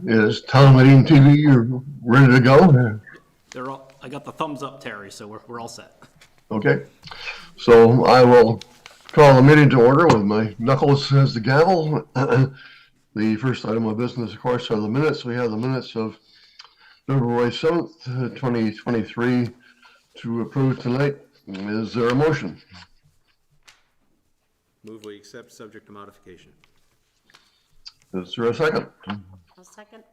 Is town meeting TV ready to go? They're all, I got the thumbs up, Terry, so we're all set. Okay, so I will call the meeting to order with my knuckles as the gavel. The first item of business, of course, are the minutes. We have the minutes of February 7th, 2023 to approve tonight. Is there a motion? Move we accept subject to modification. Is there a second? I'll second.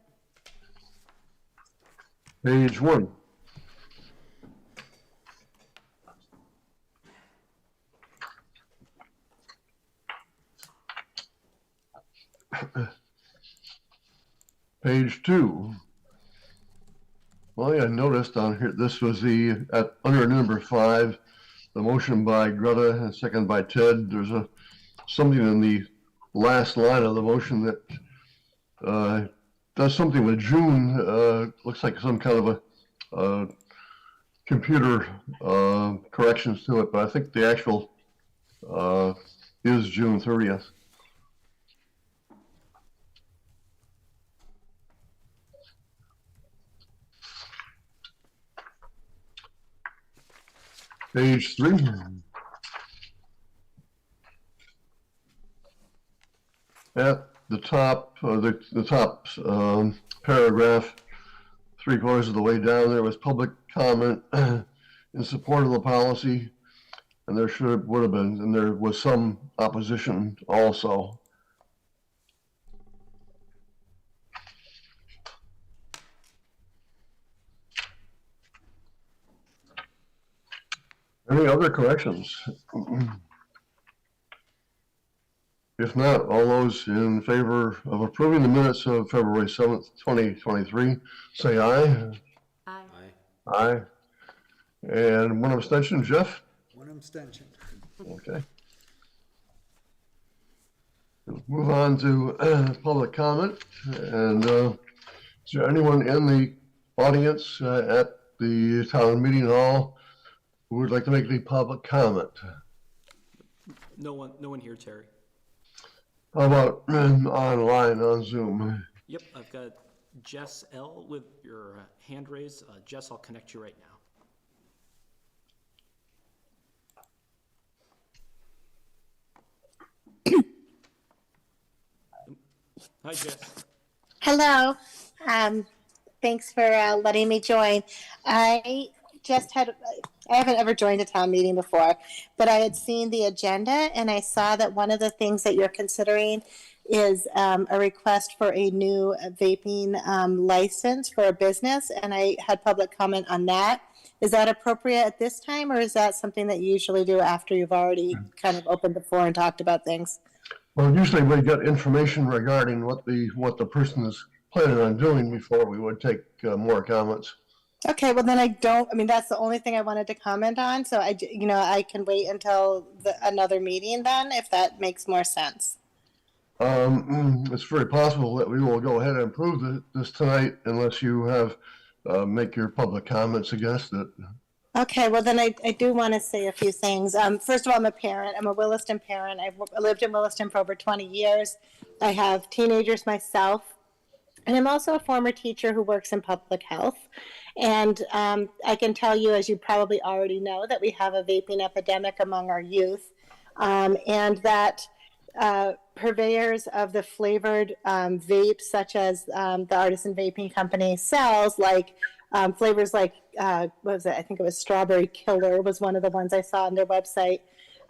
Page 1. Page 2. Well, I noticed on here, this was the, under number 5, the motion by Greta and second by Ted. There's something in the last line of the motion that does something with June. Looks like some kind of a computer corrections to it, but I think the actual is June 30th. Page 3. At the top, the top paragraph, 3/4 of the way down, there was public comment in support of the policy, and there would have been, and there was some opposition also. Any other corrections? If not, all those in favor of approving the minutes of February 7th, 2023, say aye. Aye. Aye. And one abstention, Jeff? One abstention. Okay. Move on to public comment. And is there anyone in the audience at the town meeting hall who would like to make the public comment? No one here, Terry. How about online on Zoom? Yep, I've got Jess L with your hand raised. Jess, I'll connect you right now. Hi, Jess. Hello. Thanks for letting me join. I haven't ever joined a town meeting before, but I had seen the agenda and I saw that one of the things that you're considering is a request for a new vaping license for a business, and I had public comment on that. Is that appropriate at this time, or is that something that you usually do after you've already kind of opened the floor and talked about things? Well, usually we get information regarding what the person is planning on doing before we would take more comments. Okay, well then that's the only thing I wanted to comment on. So I can wait until another meeting then, if that makes more sense. It's very possible that we will go ahead and approve this tonight unless you have make your public comments against it. Okay, well then I do want to say a few things. First of all, I'm a parent. I'm a Williston parent. I've lived in Williston for over 20 years. I have teenagers myself. And I'm also a former teacher who works in public health. And I can tell you, as you probably already know, that we have a vaping epidemic among our youth, and that purveyors of the flavored vapes, such as the Artisan Vaping Company sells, like flavors like, what was it? I think it was Strawberry Killer was one of the ones I saw on their website,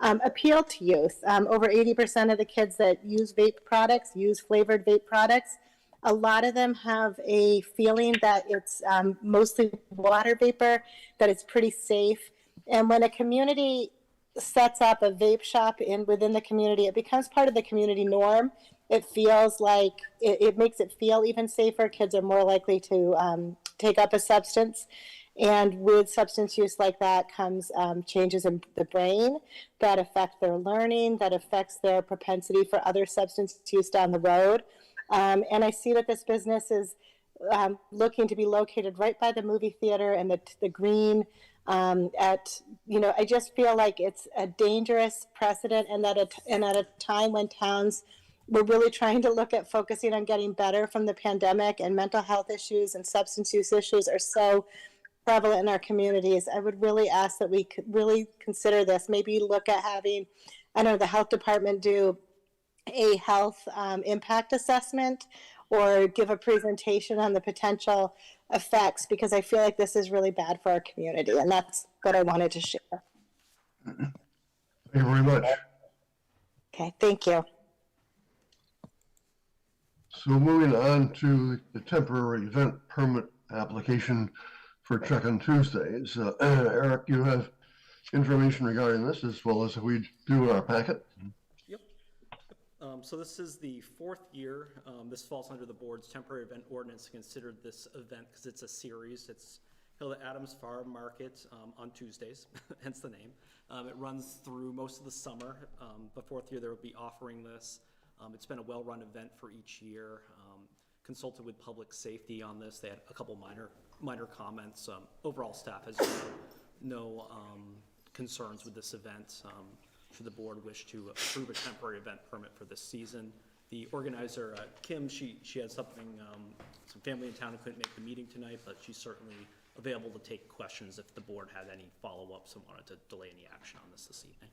appeal to youth. Over 80% of the kids that use vape products use flavored vape products. A lot of them have a feeling that it's mostly water vapor, that it's pretty safe. And when a community sets up a vape shop within the community, it becomes part of the community norm. It feels like it makes it feel even safer. Kids are more likely to take up a substance. And with substance use like that comes changes in the brain that affect their learning, that affects their propensity for other substance use down the road. And I see that this business is looking to be located right by the movie theater and the green. I just feel like it's a dangerous precedent, and at a time when towns we're really trying to look at focusing on getting better from the pandemic, and mental health issues and substance use issues are so prevalent in our communities. I would really ask that we could really consider this, maybe look at having, I don't know, the health department do a health impact assessment or give a presentation on the potential effects, because I feel like this is really bad for our community, and that's what I wanted to share. Thank you very much. Okay, thank you. So moving on to the temporary event permit application for Truckin Tuesdays. Eric, you have information regarding this as well as we do in our packet. Yep. So this is the fourth year. This falls under the board's temporary event ordinance to consider this event because it's a series. It's held at Adams Farm Market on Tuesdays, hence the name. It runs through most of the summer. The fourth year, they will be offering this. It's been a well-run event for each year. Consulted with public safety on this. They had a couple minor comments. Overall, staff has no concerns with this event. Should the board wish to approve a temporary event permit for this season. The organizer, Kim, she had something, some family in town who couldn't make the meeting tonight, but she's certainly available to take questions if the board had any follow-ups and wanted to delay any action on this evening.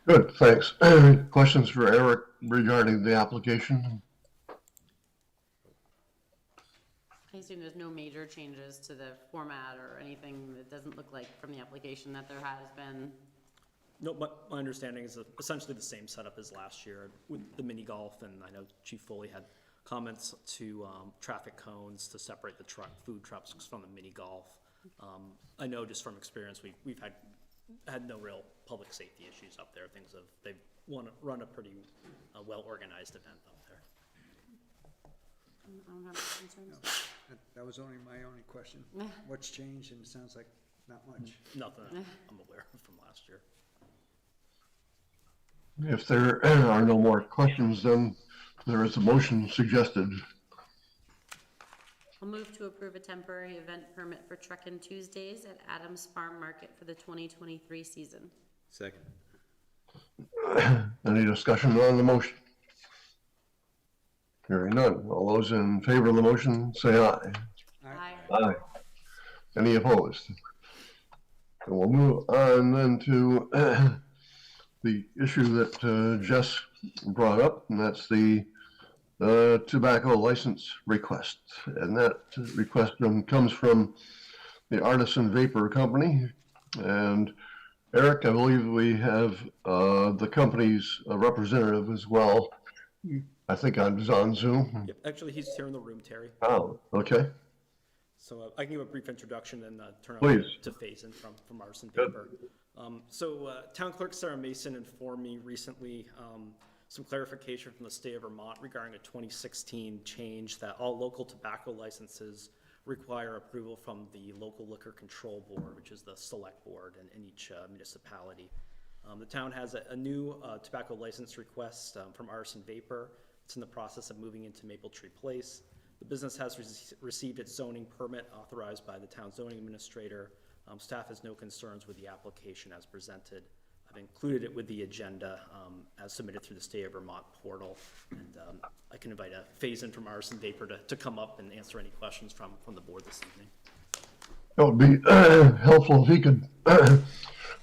Good, thanks. Questions for Eric regarding the application? I assume there's no major changes to the format or anything. That doesn't look like from the application that there has been. No, but my understanding is essentially the same setup as last year with the mini golf, and I know Chief Foley had comments to traffic cones to separate the food trucks from the mini golf. I know just from experience, we've had no real public safety issues up there. They've run a pretty well-organized event up there. I don't have concerns. That was only my only question. What's changed? And it sounds like not much. Nothing I'm aware of from last year. If there are no more questions, then there is a motion suggested. I'll move to approve a temporary event permit for Truckin Tuesdays at Adams Farm Market for the 2023 season. Second. Any discussion on the motion? Hearing none. All those in favor of the motion, say aye. Aye. Aye. Any opposed? And we'll move on then to the issue that Jess brought up, and that's the tobacco license request. And that request comes from the Artisan Vapor Company. And Eric, I believe we have the company's representative as well. I think I'm on Zoom. Yep, actually, he's here in the room, Terry. Oh, okay. So I can give a brief introduction and turn it Please. over to Faison from Artisan Paper. Town Clerk Sarah Mason informed me recently some clarification from the state of Vermont regarding a 2016 change that all local tobacco licenses require approval from the local liquor control board, which is the select board in each municipality. The town has a new tobacco license request from Artisan Vapor. It's in the process of moving into Maple Tree Place. The business has received its zoning permit authorized by the town zoning administrator. Staff has no concerns with the application as presented. I've included it with the agenda as submitted through the State of Vermont portal. And I can invite Faison from Artisan Vapor to come up and answer any questions from the board this evening. It would be helpful if he could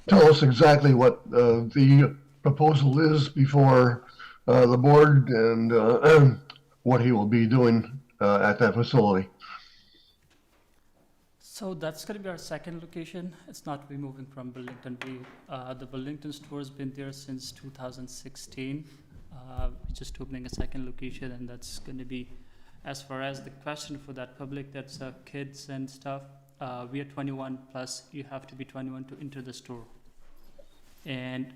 tell us exactly what the proposal is before the board and what he will be doing at that facility. So that's going to be our second location. It's not we moving from Burlington. The Burlington store has been there since 2016. We're just opening a second location, and that's going to be, as far as the question for that public, that's kids and stuff. We are 21 plus. You have to be 21 to enter the store. And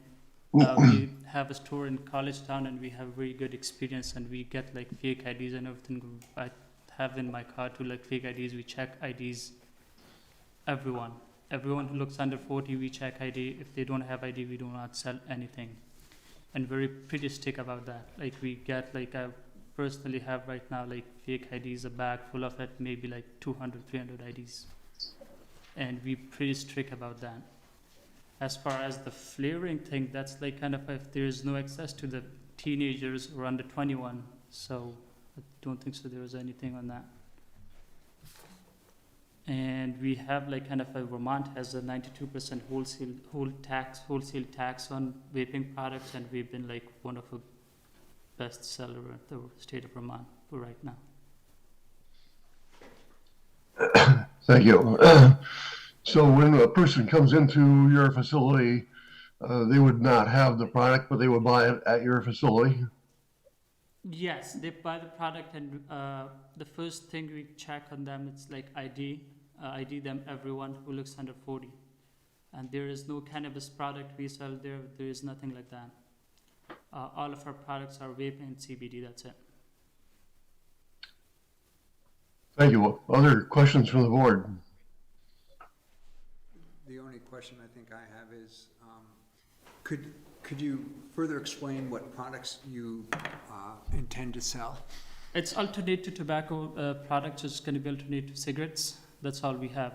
we have a store in College Town, and we have very good experience, and we get like fake IDs and everything. I have in my car too, like fake IDs. We check IDs. Everyone who looks under 40, we check ID. If they don't have ID, we do not sell anything. And very pretty strict about that. Like we get, like I personally have right now, like fake IDs, a bag full of it, maybe like 200, 300 IDs. And we pretty strict about that. As far as the flavoring thing, that's like kind of if there is no access to the teenagers or under 21, so I don't think so there was anything on that. And we have like kind of a Vermont has a 92% wholesale tax on vaping products, and we've been like one of the best seller in the state of Vermont for right now. Thank you. So when a person comes into your facility, they would not have the product, but they would buy it at your facility? Yes, they buy the product, and the first thing we check on them, it's like ID them, everyone who looks under 40. And there is no cannabis product we sell there. There is nothing like that. All of our products are vape and CBD, that's it. Thank you. Other questions from the board? The only question I think I have is, could you further explain what products you intend to sell? It's alternate to tobacco products. It's going to be alternate to cigarettes. That's all we have,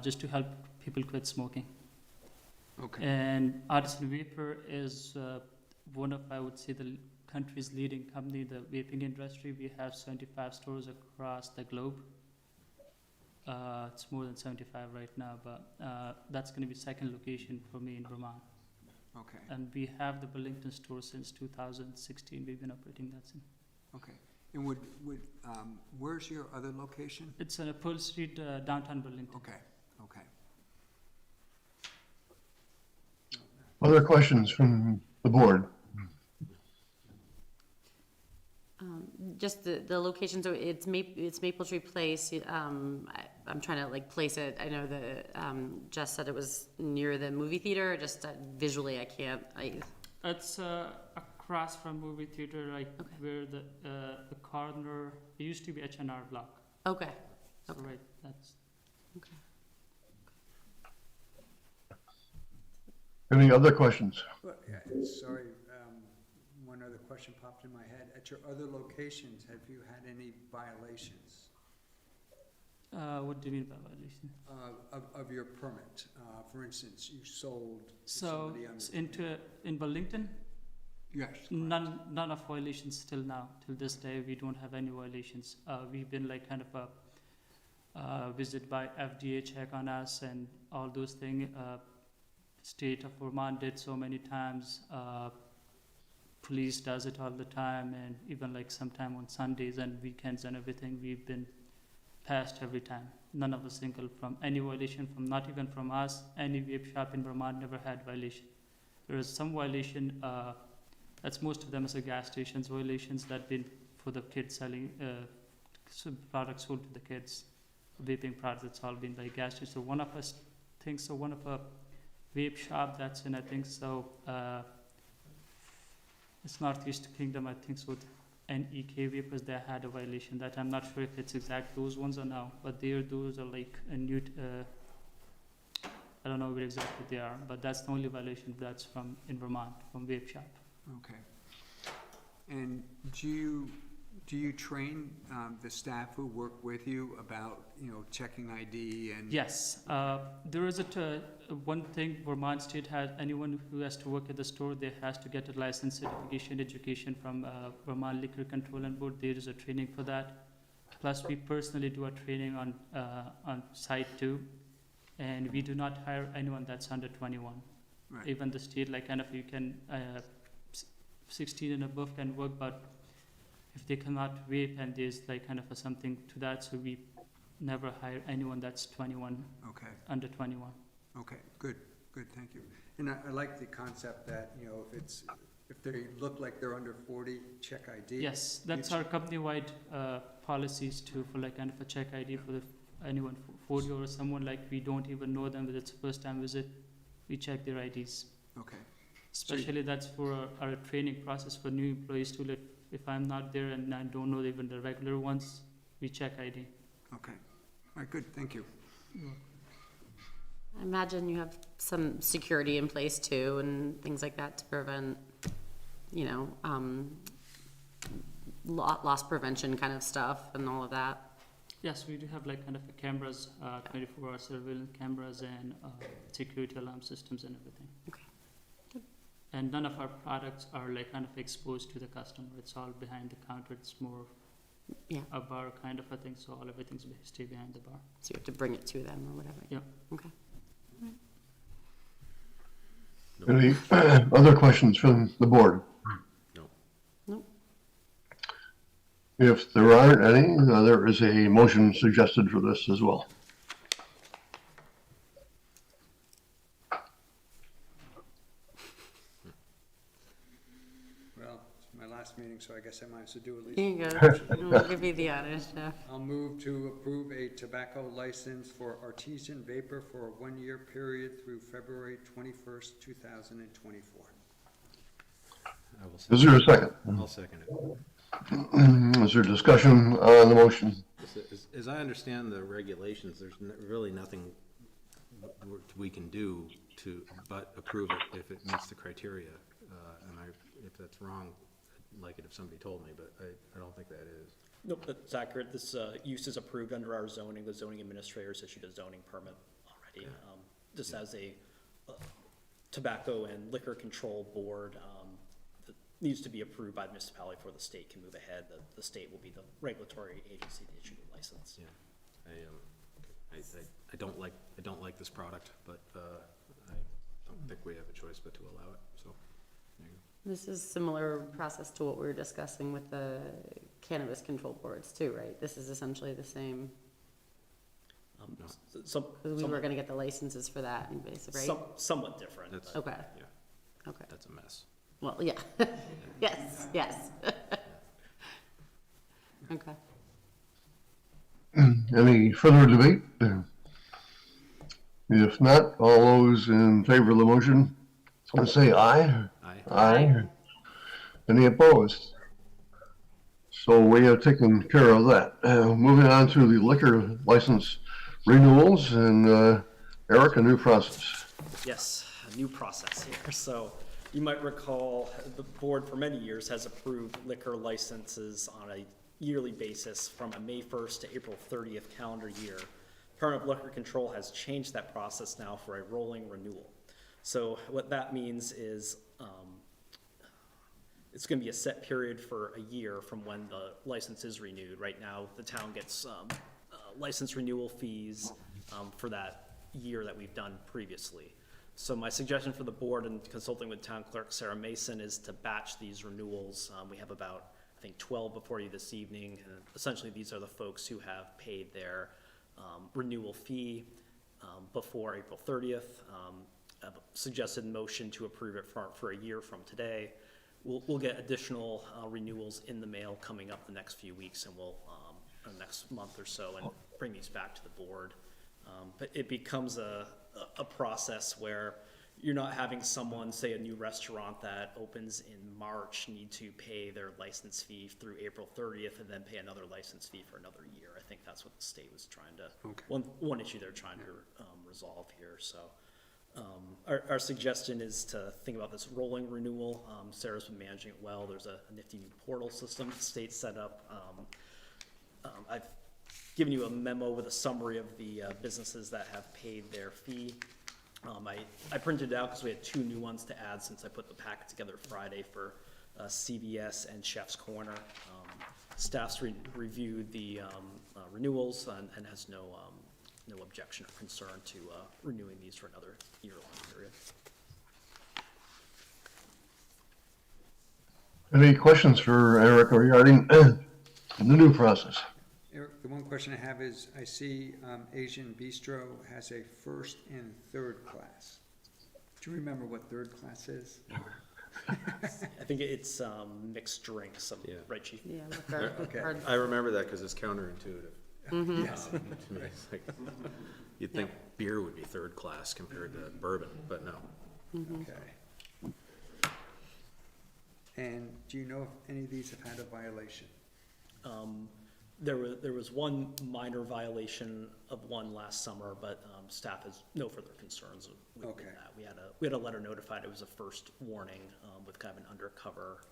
just to help people quit smoking. Okay. And Artisan Vapor is one of, I would say, the country's leading company, the vaping industry. We have 75 stores across the globe. It's more than 75 right now, but that's going to be second location for me in Vermont. Okay. And we have the Burlington store since 2016. We've been operating that since. Okay. And where's your other location? It's on Pearl Street, downtown Burlington. Okay. Okay. Other questions from the board? Just the location, so it's Maple Tree Place. I'm trying to like place it. I know that Jess said it was near the movie theater. Just visually, I can't. It's across from movie theater, like where the corner. It used to be H&R Block. Okay. So Okay. right, that's. Okay. Any other questions? Well, yeah, sorry, one other question popped in my head. At your other locations, have you had any violations What do you mean by violation? of your permit? For instance, you sold to So somebody in Burlington, Yes. correct. none of violations till now. Till this day, we don't have any violations. We've been like kind of a visit by FDA check on us and all those things. State of Vermont did so many times. Police does it all the time, and even like sometime on Sundays and weekends and everything, we've been passed every time. None of a single from any violation from not even from us. Any vape shop in Vermont never had violation. There is some violation. That's most of them is a gas stations violations that been for the kids selling products sold to the kids, vaping products. It's all been by gas stations. So one of us thinks so. One of a vape shop that's in, I think so. It's Northeast Kingdom, I think so. NEK vapors, they had a violation that I'm not sure if it's exact those ones or now, but those are like a new. I don't know where exactly they are, but that's the only violation that's from in Vermont from vape shop. Okay. And do you train the staff who work with you about, checking ID and? Yes, there is one thing Vermont State has, anyone who has to work at the store, they has to get a license certification education from Vermont Liquor Control and Board. There is a training for that. Plus we personally do a training on site too. And we do not hire anyone that's under 21. Right. Even the state, like kind of you can, 16 and above can work, but if they cannot vape and there's like kind of something to that, so we never hire anyone that's 21, Okay. under 21. Okay, good, thank you. And I like the concept that, if they look like they're under 40, check ID. Yes, that's our company-wide policies too, for like kind of a check ID for anyone 40 or someone like we don't even know them, but it's first time visit, we check their IDs. Okay, Especially that's for our training process for new employees too. Like if I'm not there and I don't know even the regular ones, we check ID. okay. All right, good, thank you. I imagine you have some security in place too, and things like that to prevent, loss prevention kind of stuff and all of that. Yes, we do have like kind of a cameras, 24-hour surveillance cameras and security alarm systems and everything. Okay. Good. And none of our products are like kind of exposed to the customer. It's all behind the counter. It's more Yeah, a bar kind of a thing, so all everything's stay behind the bar. so you have to bring it to them or whatever. Yeah. Okay. Any other questions from the board? No. Nope. If there aren't any, there is a motion suggested for this as well. Well, it's my last meeting, so I guess I might as well do at Here least. you go. We'll give you the honors, Jeff. I'll move to approve a tobacco license for Artesian Vapor for a 1-year period through February 21st, 2024. I will Is second. there a second? I'll second it. Is there discussion on the motion? As I understand the regulations, there's really nothing we can do but approve it if it meets the criteria. And if that's wrong, I'd like it if somebody told me, but I don't think that is. Nope, that's accurate. This use is approved under our zoning. The zoning administrators issued a zoning permit already. Just as a tobacco and liquor control board, that needs to be approved by the municipality before the state can move ahead. The state will be the regulatory agency to issue the license. Yeah. I don't like this product, but I don't think we have a choice but to allow it, so. There you go. This is similar process to what we were discussing with the cannabis control boards too, right? This is essentially the same, No. because we were gonna get the licenses for that and basically, right? Somewhat different. That's, Okay, yeah, okay. that's a mess. Well, yeah. Yes. Okay. Any further debate? If not, all those in favor of the motion, say aye. Aye. Aye. Any opposed? So we have taken care of that. Moving on to the liquor license renewals, and Eric, a new process. Yes, a new process here. So you might recall the board for many years has approved liquor licenses on a yearly basis from a May 1st to April 30th calendar year. Department of Liquor Control has changed that process now for a rolling renewal. So what that means is it's going to be a set period for a year from when the license is renewed. Right now, the town gets license renewal fees for that year that we've done previously. So my suggestion for the board, and consulting with Town Clerk Sarah Mason, is to batch these renewals. We have about, I think, 12 before you this evening. And essentially, these are the folks who have paid their renewal fee before April 30th. I have a suggested motion to approve it for a year from today. We'll get additional renewals in the mail coming up the next few weeks, and we'll, next month or so, and bring these back to the board. But it becomes a process where you're not having someone, say a new restaurant that opens in March, need to pay their license fee through April 30th and then pay another license fee for another year. I think that's what the state was trying to, Okay. one issue they're trying to resolve here. So our suggestion is to think about this rolling renewal. Sarah's been managing it well. There's a nifty new portal system the state set up. I've given you a memo with a summary of the businesses that have paid their fee. I printed it out because we had 2 new ones to add since I put the packet together Friday for CVS and Chef's Corner. Staff's reviewed the renewals and has no objection or concern to renewing these for another year-long period. Any questions for Eric regarding the new process? Eric, the one question I have is, I see Asian Bistro has a first and third class. Do you remember what third class is? I think it's mixed drinks, Yeah. right, Chief? Yeah, liquor, Okay. hard- I remember that because it's counterintuitive. Yes. It's like, you'd think beer would be third class compared to bourbon, but no. Okay. And do you know if any of these have had a violation? There was one minor violation of one last summer, but staff has no further concerns with Okay. that. We had a letter notified. It was a first warning with kind of an undercover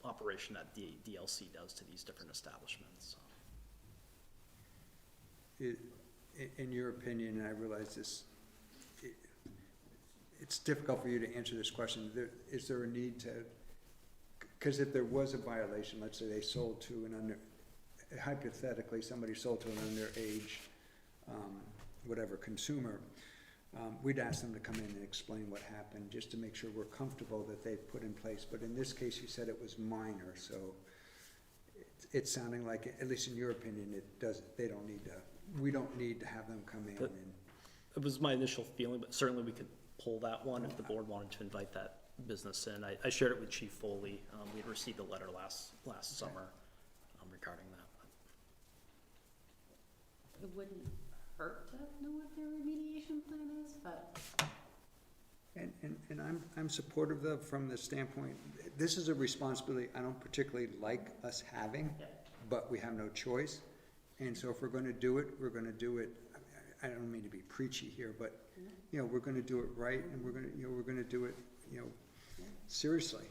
operation that the DLC does to these different establishments. In your opinion, and I realize this, it's difficult for you to answer this question. Is there a need to, because if there was a violation, let's say they sold to an under, hypothetically, somebody sold to an underage, whatever, consumer, we'd ask them to come in and explain what happened, just to make sure we're comfortable that they've put in place. But in this case, you said it was minor, so it's sounding like, at least in your opinion, they don't need to, we don't need to have them come in and. It was my initial feeling, but certainly we could pull that one if the board wanted to invite that business in. I shared it with Chief Foley. We had received a letter last summer regarding that. It wouldn't hurt to know what their remediation plan is, but. And I'm supportive of, from the standpoint, this is a responsibility I don't particularly like us having, but we have no choice. And so if we're gonna do it, we're gonna do it, I don't mean to be preachy here, but, you know, we're gonna do it right, and we're gonna do it, seriously.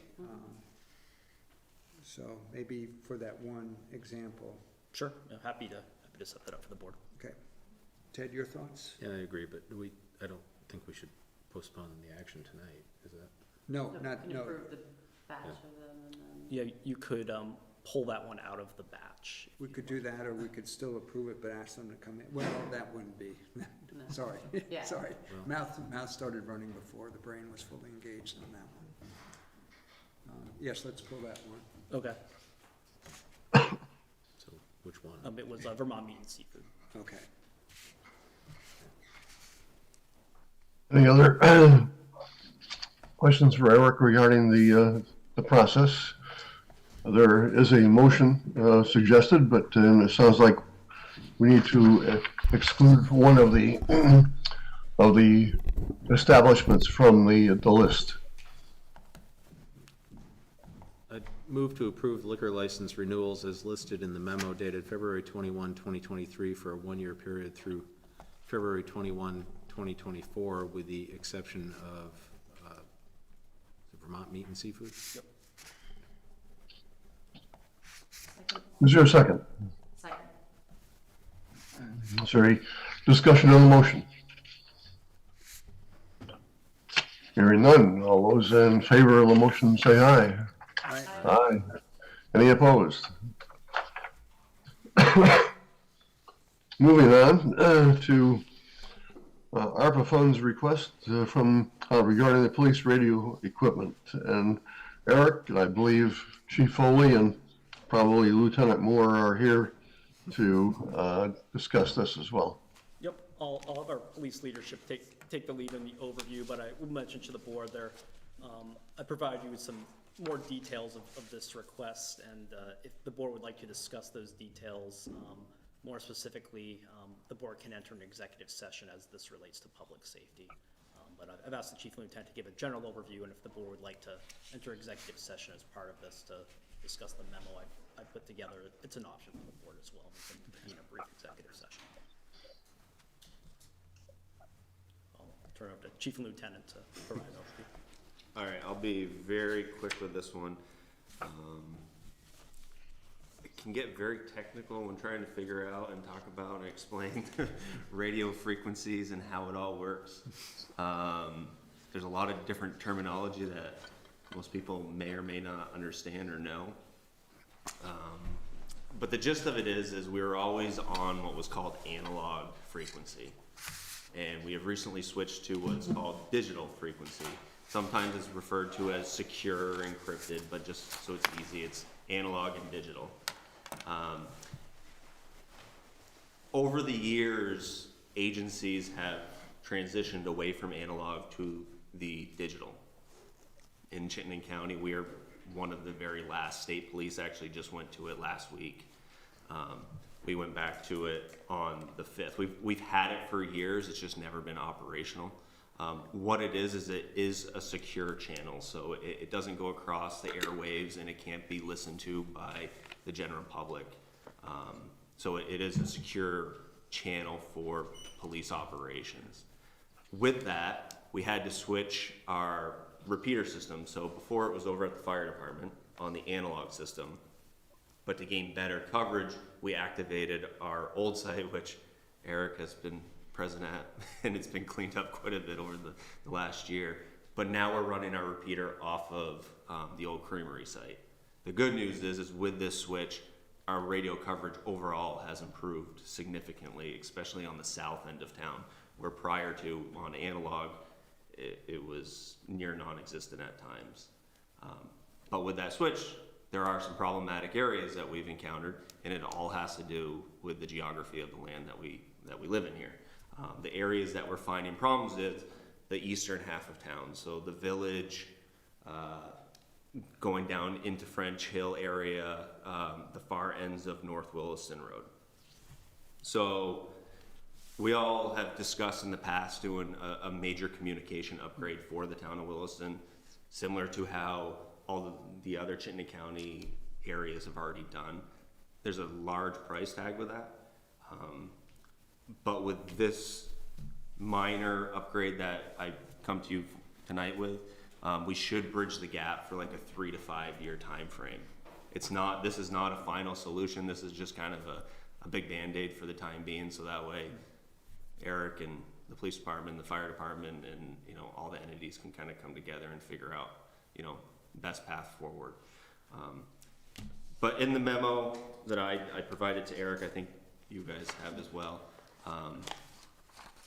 So maybe for that one example. Sure, happy to set that up for the board. Okay. Ted, your thoughts? Yeah, I agree, but I don't think we should postpone the action tonight, is that? No, You not, can no. approve the batch of them and then. Yeah, you could pull that one out of the batch. We could do that, or we could still approve it, but ask them to come in. Well, that wouldn't be, sorry, Yeah. sorry. Mouth started running before the brain was fully engaged on that one. Yes, let's pull that one. Okay. So, which one? It was Vermont Meat and Seafood. Okay. Any other questions for Eric regarding the process? There is a motion suggested, but it sounds like we need to exclude one of the establishments from the list. I'd move to approve liquor license renewals as listed in the memo dated February 21, 2023 for a one-year period through February 21, 2024, with the exception of Vermont Meat and Seafood. Yep. Is there a second? Second. Is there any discussion on the motion? Hearing none. All those in favor of the motion say aye. Aye. Aye. Any opposed? Moving on to ARPA funds request from regarding the police radio equipment. And Eric, and I believe Chief Foley and probably Lieutenant Moore are here to discuss this as well. Yep, all of our police leadership take the lead in the overview, but I will mention to the board there, I provide you with some more details of this request, and if the board would like to discuss those details more specifically, the board can enter an executive session as this relates to public safety. But I've asked the Chief Lieutenant to give a general overview, and if the board would like to enter executive session as part of this to discuss the memo I put together, it's an option for the board as well. We can convene a brief executive session. I'll turn it over to Chief and Lieutenant to provide an overview. All right, I'll be very quick with this one. It can get very technical when trying to figure out and talk about and explain radio frequencies and how it all works. There's a lot of different terminology that most people may or may not understand or know. But the gist of it is we were always on what was called analog frequency. And we have recently switched to what's called digital frequency. Sometimes it's referred to as secure or encrypted, but just so it's easy, it's analog and digital. Over the years, agencies have transitioned away from analog to the digital. In Chittenden County, we are one of the very last. State police actually just went to it last week. We went back to it on the 5th. We've had it for years, it's just never been operational. What it is it is a secure channel, so it doesn't go across the airwaves and it can't be listened to by the general public. So it is a secure channel for police operations. With that, we had to switch our repeater system. So before it was over at the fire department on the analog system, but to gain better coverage, we activated our old site, which Eric has been present at, and it's been cleaned up quite a bit over the last year. But now we're running our repeater off of the old creamery site. The good news is with this switch, our radio coverage overall has improved significantly, especially on the south end of town, where prior to on analog, it was near non-existent at times. But with that switch, there are some problematic areas that we've encountered, and it all has to do with the geography of the land that we live in here. The areas that we're finding problems with, the eastern half of town, so the village, going down into French Hill area, the far ends of North Williston Road. So we all have discussed in the past doing a major communication upgrade for the town of Williston, similar to how all the other Chittenden County areas have already done. There's a large price tag with that. But with this minor upgrade that I come to you tonight with, we should bridge the gap for like a 3 to 5 year time frame. This is not a final solution. This is just kind of a big Band-Aid for the time being, so that way Eric and the police department, the fire department, and all the entities can kind of come together and figure out best path forward. But in the memo that I provided to Eric, I think you guys have as well,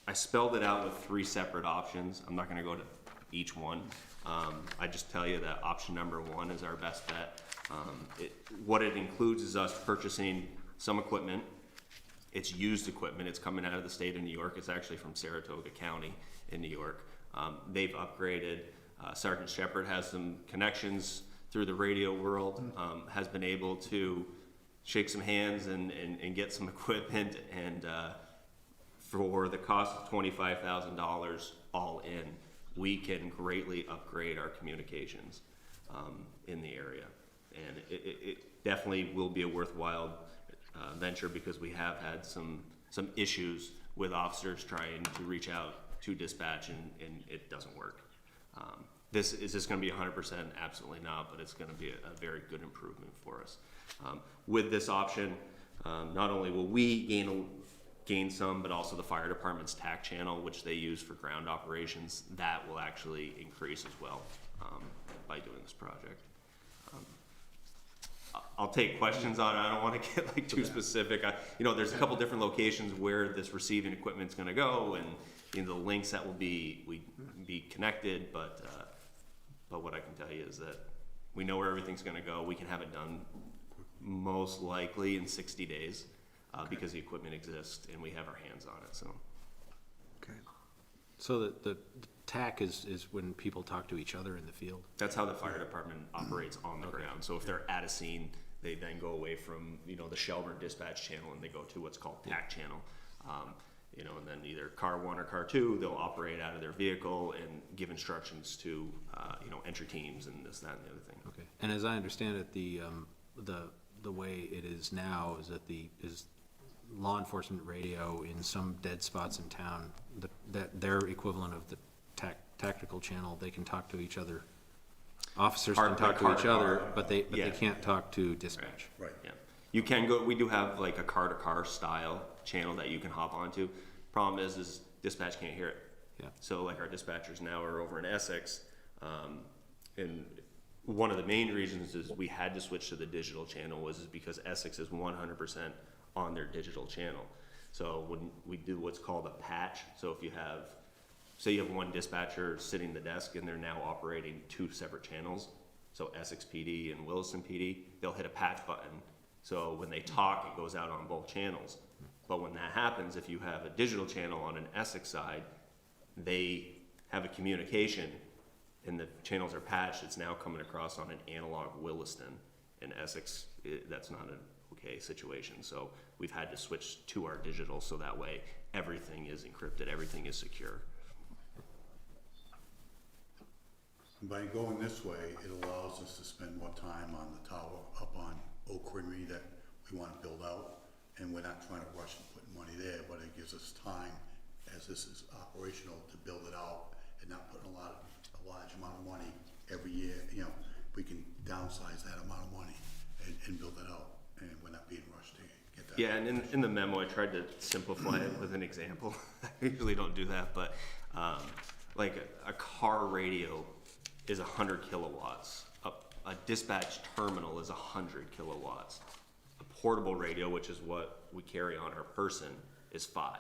I spelled it out with 3 separate options. I'm not going to go to each one. I just tell you that option number 1 is our best bet. What it includes is us purchasing some equipment. It's used equipment. It's coming out of the state of New York. It's actually from Saratoga County in New York. They've upgraded. Sergeant Shepard has some connections through the radio world, has been able to shake some hands and get some equipment, and for the cost of $25,000 all in, we can greatly upgrade our communications in the area. And it definitely will be a worthwhile venture, because we have had some issues with officers trying to reach out to dispatch, and it doesn't work. Is this going to be 100%? Absolutely not, but it's going to be a very good improvement for us. With this option, not only will we gain some, but also the fire department's TAC channel, which they use for ground operations, that will actually increase as well by doing this project. I'll take questions on it. I don't want to get like too specific. There's a couple different locations where this receiving equipment's going to go, and the links that will be connected. But what I can tell you is that we know where everything's going to go. We can have it done most likely in 60 days because the equipment exists and we have our hands on it. So. Okay. So the TAC is when people talk to each other in the field? That's how the fire department operates on the ground. So if they're at a scene, they then go away from the Shelburne dispatch channel and they go to what's called TAC channel. And then either car 1 or car 2, they'll operate out of their vehicle and give instructions to entry teams and this, that, and the other thing. Okay. And as I understand it, the way it is now is that is law enforcement radio in some dead spots in town, that their equivalent of the tactical channel, they can talk to each other. Officers can talk to each other, but they can't talk to dispatch. Right. Yeah. You can go. We do have like a car-to-car style channel that you can hop onto. Problem is dispatch can't hear it. Yeah. So like our dispatchers now are over in Essex, and one of the main reasons is we had to switch to the digital channel is because Essex is 100% on their digital channel. So when we do what's called a patch, so if you have, say you have one dispatcher sitting at the desk and they're now operating 2 separate channels, so Essex PD and Williston PD, they'll hit a patch button. So when they talk, it goes out on both channels. But when that happens, if you have a digital channel on an Essex side, they have a communication and the channels are patched. It's now coming across on an analog Williston. In Essex, that's not an okay situation. So we've had to switch to our digital so that way everything is encrypted, everything is secure. By going this way, it allows us to spend more time on the tower up on Oak Creamery that we want to build out, and we're not trying to rush and put money there, but it gives us time, as this is operational, to build it out and not putting a large amount of money every year. We can downsize that amount of money and build it out, and we're not being rushed to get that. Yeah, and in the memo, I tried to simplify it with an example. I usually don't do that, but like a car radio is 100 kilowatts. A dispatch terminal is 100 kilowatts. A portable radio, which is what we carry on our person, is 5.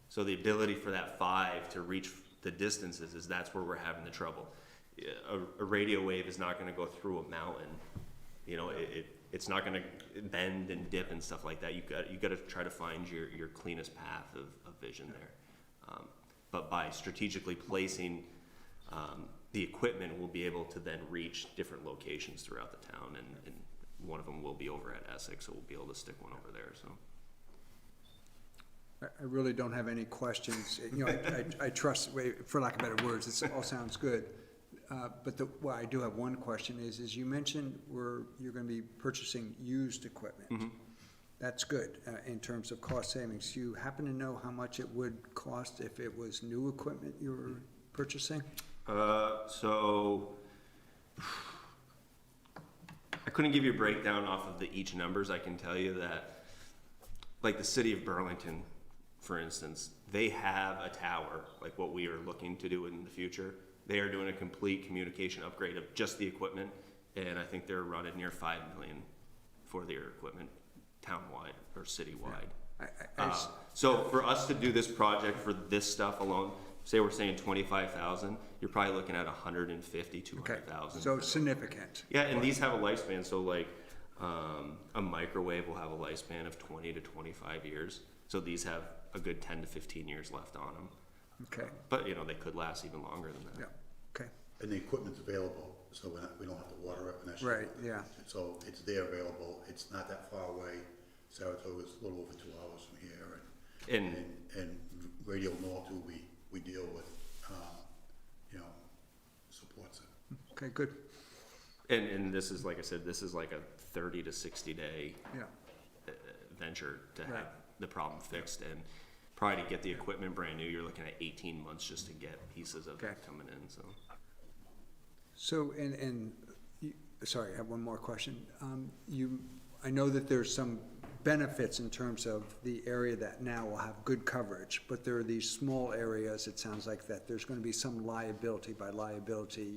So the ability for that 5 to reach the distances that's where we're having the trouble. A radio wave is not going to go through a mountain. You know, it's not going to bend and dip and stuff like that. You got to try to find your cleanest path of vision there. But by strategically placing the equipment, we'll be able to then reach different locations throughout the town, and one of them will be over at Essex, so we'll be able to stick one over there. So. I really don't have any questions. You know, I trust, for lack of better words, it all sounds good. But well, I do have one question is you mentioned you're gonna be purchasing used equipment. Mm-hmm. That's good, in terms of cost savings. Do you happen to know how much it would cost if it was new equipment you were purchasing? So I couldn't give you a breakdown off of each numbers. I can tell you that, like the city of Burlington, for instance, they have a tower, like what we are looking to do in the future. They are doing a complete communication upgrade of just the equipment, and I think they're running near $5 million for their equipment, townwide or citywide. So for us to do this project for this stuff alone, say we're saying 25,000, you're probably looking at 150, 200,000. So significant. Yeah, and these have a lifespan. So like a microwave will have a lifespan of 20 to 25 years. So these have a good 10 to 15 years left on them. Okay. But you know, they could last even longer than that. Yeah. Okay. And the equipment's available, so we don't have to water it and that shit. Right. Yeah. So it's there available. It's not that far away. Saratoga is a little over 2 hours from here, and Radio North, who we deal with, you know, supports it. Okay. Good. And this is, like I said, this is like a 30 to 60 day Yeah. venture to Right. have the problem fixed, and probably to get the equipment brand new, you're looking at 18 months just to get pieces of it coming in. So Sorry, I have one more question. I know that there's some benefits in terms of the area that now will have good coverage, but there are these small areas, it sounds like, that there's gonna be some liability. By liability,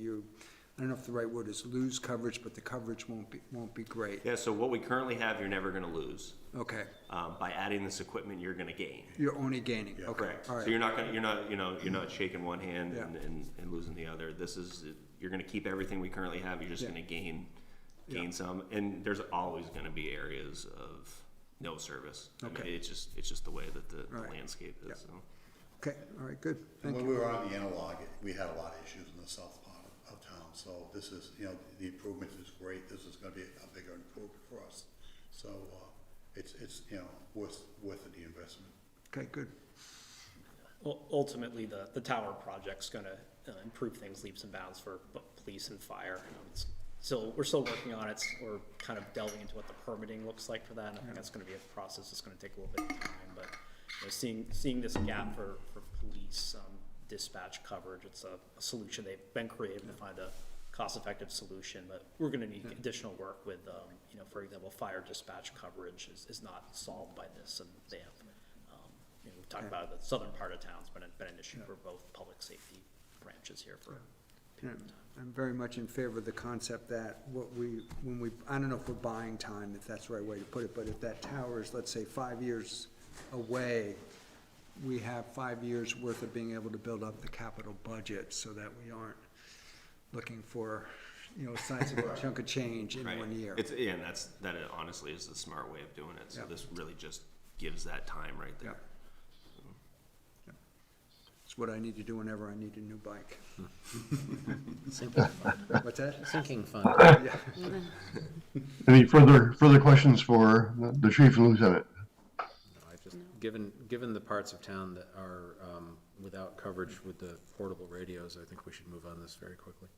I don't know if the right word is lose coverage, but the coverage won't be great. yeah, so what we currently have, you're never going to lose. Okay, By adding this equipment, you're going to gain. you're only gaining, okay, Correct. all right. So you're not shaking one hand Yeah. and losing the other. You're going to keep everything we currently have. You're just Yeah. going to gain Yeah. some, and there's always going to be areas of no service. I mean, Okay. it's just the way that the Right. landscape is. Yeah. So. Okay, all right, good, And thank when you. we were on the analog, we had a lot of issues in the south part of town, so this is, you know, the improvement is great. This is gonna be a bigger improvement for us. So, it's, you know, worth the investment. Okay, good. Ultimately, the tower project's gonna improve things leaps and bounds for police and fire. We're still working on it. We're kind of delving into what the permitting looks like for that, and I think that's gonna be a process that's gonna take a little bit of time, but you know, seeing this gap for police dispatch coverage, it's a solution. They've been creative to find a cost-effective solution, but we're gonna need additional work with, you know, for example, fire dispatch coverage is not solved by this, and they have, you know, we've talked about the southern part of town's been an issue for both public safety branches here for. Yeah, I'm very much in favor of the concept that I don't know if we're buying time, if that's the right way to put it, but if that tower is, let's say, 5 years away, we have 5 years worth of being able to build up the capital budget so that we aren't looking for, you know, a sizable chunk of change in Right. 1 year. And that honestly is the smart way of doing it. So Yeah. this really just gives that time right there. Yeah. It's what I need to do whenever I need a new bike. Sinking fund. What's that? Sinking fund. Yeah. Any further questions for the chief and lieutenant? I just, given the parts of town that are without coverage with the portable radios, I think we should move on this very quickly.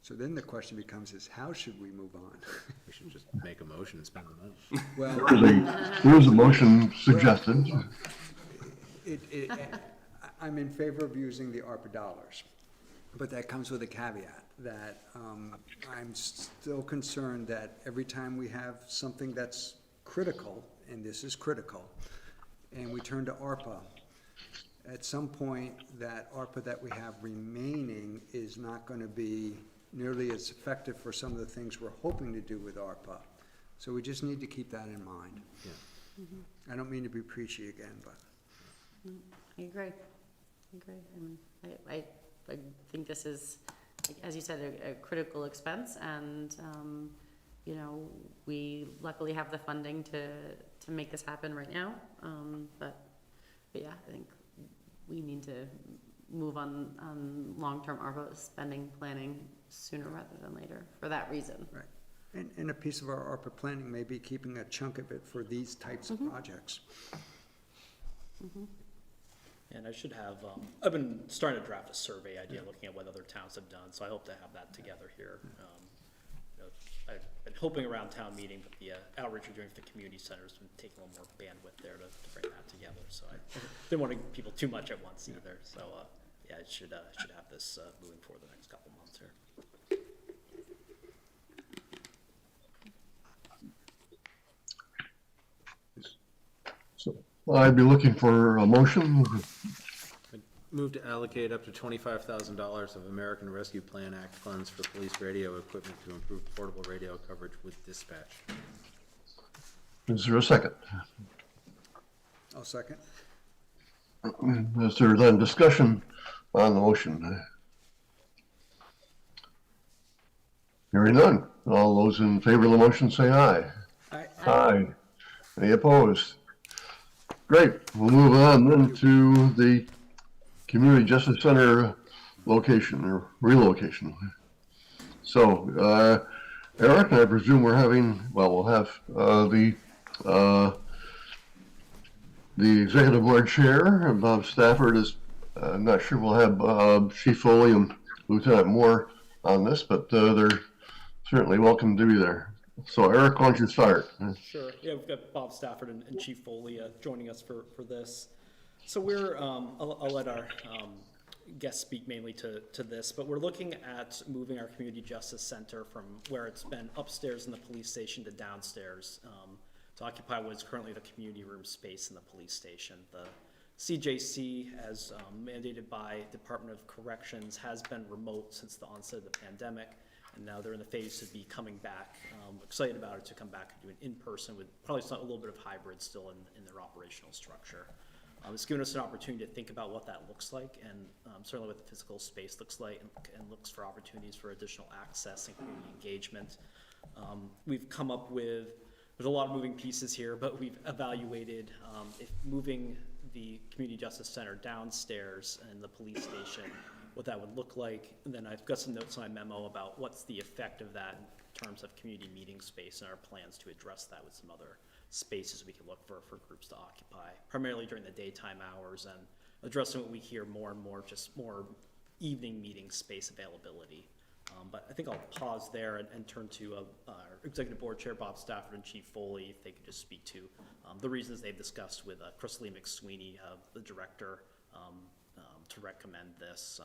So then the question becomes is how should we move on? We should just make a motion and spend the money. Well, There is a motion suggested. I'm in favor of using the ARPA dollars, but that comes with a caveat that I'm still concerned that every time we have something that's critical, and this is critical, and we turn to ARPA, at some point, that ARPA that we have remaining is not gonna be nearly as effective for some of the things we're hoping to do with ARPA. So we just need to keep that in mind. Yeah. I don't mean to be preachy again, but. I agree. I mean, I think this is, as you said, a critical expense, and, you know, we luckily have the funding to make this happen right now. But yeah, I think we need to move on long-term ARPA spending planning sooner rather than later, for that reason. Right. And a piece of our ARPA planning may be keeping a chunk of it for these types of projects. And I should have, I've been starting to draft a survey idea, looking at what other towns have done, so I hope to have that together here. You know, I've been hoping around town meeting, but the outreach we're doing for the community center's been taking a little more bandwidth there to bring that together, so I didn't want to give people too much at once either, so, yeah, I should have this moving forward the next couple months here. So I'd be looking for a motion. Move to allocate up to $25,000 of American Rescue Plan Act funds for police radio equipment to improve portable radio coverage with dispatch. Is there a second? I'll second. Is there then discussion on the motion? Hearing none. All those in favor of the motion say aye. Aye. Aye. Any opposed? Great. We'll move on then to the Community Justice Center location or relocation. So, Eric, I presume we're having, well, we'll have the executive board chair, Bob Stafford is, not sure we'll have Chief Foley and Lieutenant Moore on this, but they're certainly welcome to be there. So Eric, why don't you start? Sure. Yeah, we've got Bob Stafford and Chief Foley joining us for this. So we're, I'll let our guests speak mainly to this, but we're looking at moving our community justice center from where it's been upstairs in the police station to downstairs to occupy what is currently the community room space in the police station. The CJC, as mandated by Department of Corrections, has been remote since the onset of the pandemic, and now they're in the phase to be coming back. Excited about it to come back and do it in person with probably a little bit of hybrid still in their operational structure. It's given us an opportunity to think about what that looks like, and certainly what the physical space looks like, and looks for opportunities for additional access and community engagement. We've come up with, there's a lot of moving pieces here, but we've evaluated if moving the Community Justice Center downstairs in the police station, what that would look like. And then I've got some notes in my memo about what's the effect of that in terms of community meeting space and our plans to address that with some other spaces we can look for groups to occupy, primarily during the daytime hours, and addressing what we hear more and more, just more evening meeting space availability. But I think I'll pause there and turn to our Executive Board Chair, Bob Stafford, and Chief Foley, if they could just speak to the reasons they've discussed with Chris Lee McSweeney, the director, to recommend this.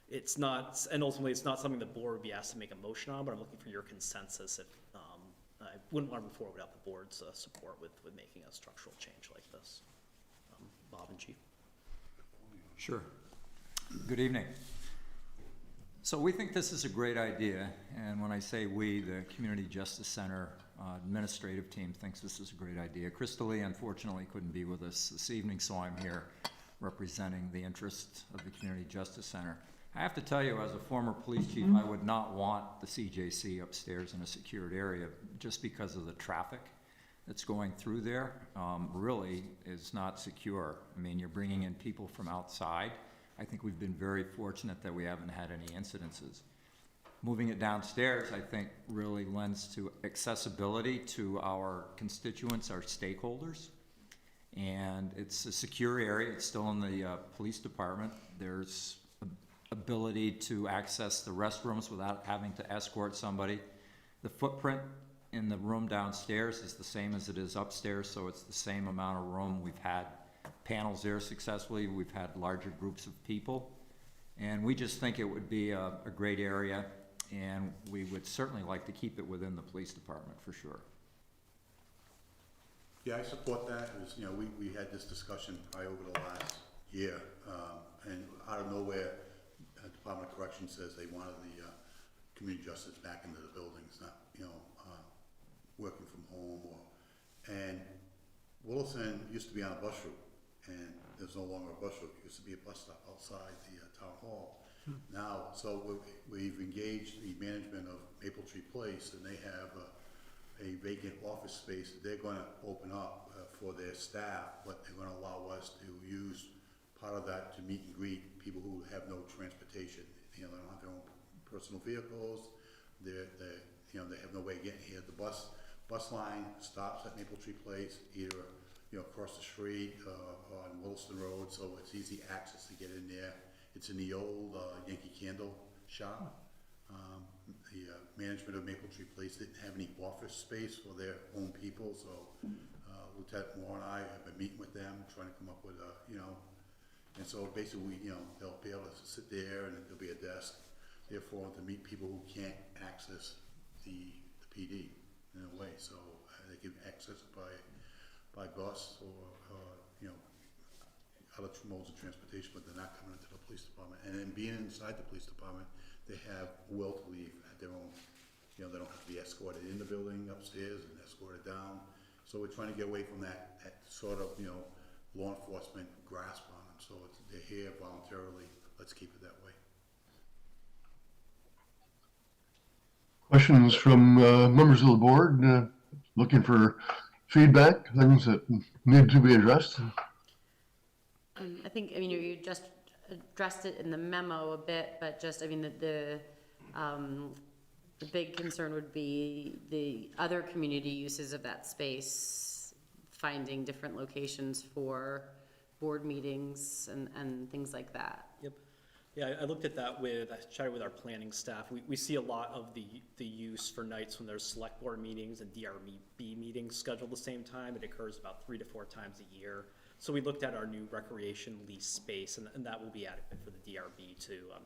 It's not, and ultimately it's not something the board would be asked to make a motion on, but I'm looking for your consensus if I wouldn't want to move forward without the board's support with making a structural change like this. Bob and Chief. Sure. Good evening. So we think this is a great idea, and when I say we, the Community Justice Center administrative team thinks this is a great idea. Krista Lee unfortunately couldn't be with us this evening, so I'm here representing the interests of the Community Justice Center. I have to tell you, as a former police chief, I would not want the CJC upstairs in a secured area just because of the traffic that's going through there. Really is not secure. I mean, you're bringing in people from outside. I think we've been very fortunate that we haven't had any incidences. Moving it downstairs, I think, really lends to accessibility to our constituents, our stakeholders. And it's a secure area. It's still in the police department. There's ability to access the restrooms without having to escort somebody. The footprint in the room downstairs is the same as it is upstairs, so it's the same amount of room. We've had panels there successfully. We've had larger groups of people. And we just think it would be a great area, and we would certainly like to keep it within the police department for sure. Yeah, I support that. It was, you know, we had this discussion probably over the last year, and out of nowhere, Department of Corrections says they wanted the community justice back into the buildings, not, you know, working from home and Williston used to be on a bus route, and there's no longer a bus route. It used to be a bus stop outside the town hall. Now, so we've engaged the management of Maple Tree Place, and they have a vacant office space that they're gonna open up for their staff, but they're gonna allow us to use part of that to meet and greet people who have no transportation. You know, they don't have their own personal vehicles. You know, they have no way of getting here. The bus line stops at Maple Tree Place, either, you know, across the street on Williston Road, so it's easy access to get in there. It's in the old Yankee Candle shop. The management of Maple Tree Place didn't have any office space for their own people, so Lieutenant Moore and I have been meeting with them, trying to come up with you know, and so basically, you know, they'll be able to sit there and there'll be a desk there for them to meet people who can't access the PD in a way, so they can access it by bus or you know, other modes of transportation, but they're not coming into the police department. And then being inside the police department, they have will to leave at their own, you know, they don't have to be escorted in the building upstairs and escorted down. So we're trying to get away from that sort of, you know, law enforcement grasp on them. So they're here voluntarily. Let's keep it that way. Questions from members of the board, looking for feedback, things that need to be addressed? I think, I mean, you just addressed it in the memo a bit, but just, I mean, the big concern would be the other community uses of that space, finding different locations for board meetings and things like that. Yep. Yeah, I looked at that I chatted with our planning staff. We see a lot of the use for nights when there's select board meetings and DRB meetings scheduled the same time. It occurs about 3 to 4 times a year. So we looked at our new recreation lease space, and that will be adequate for the DRB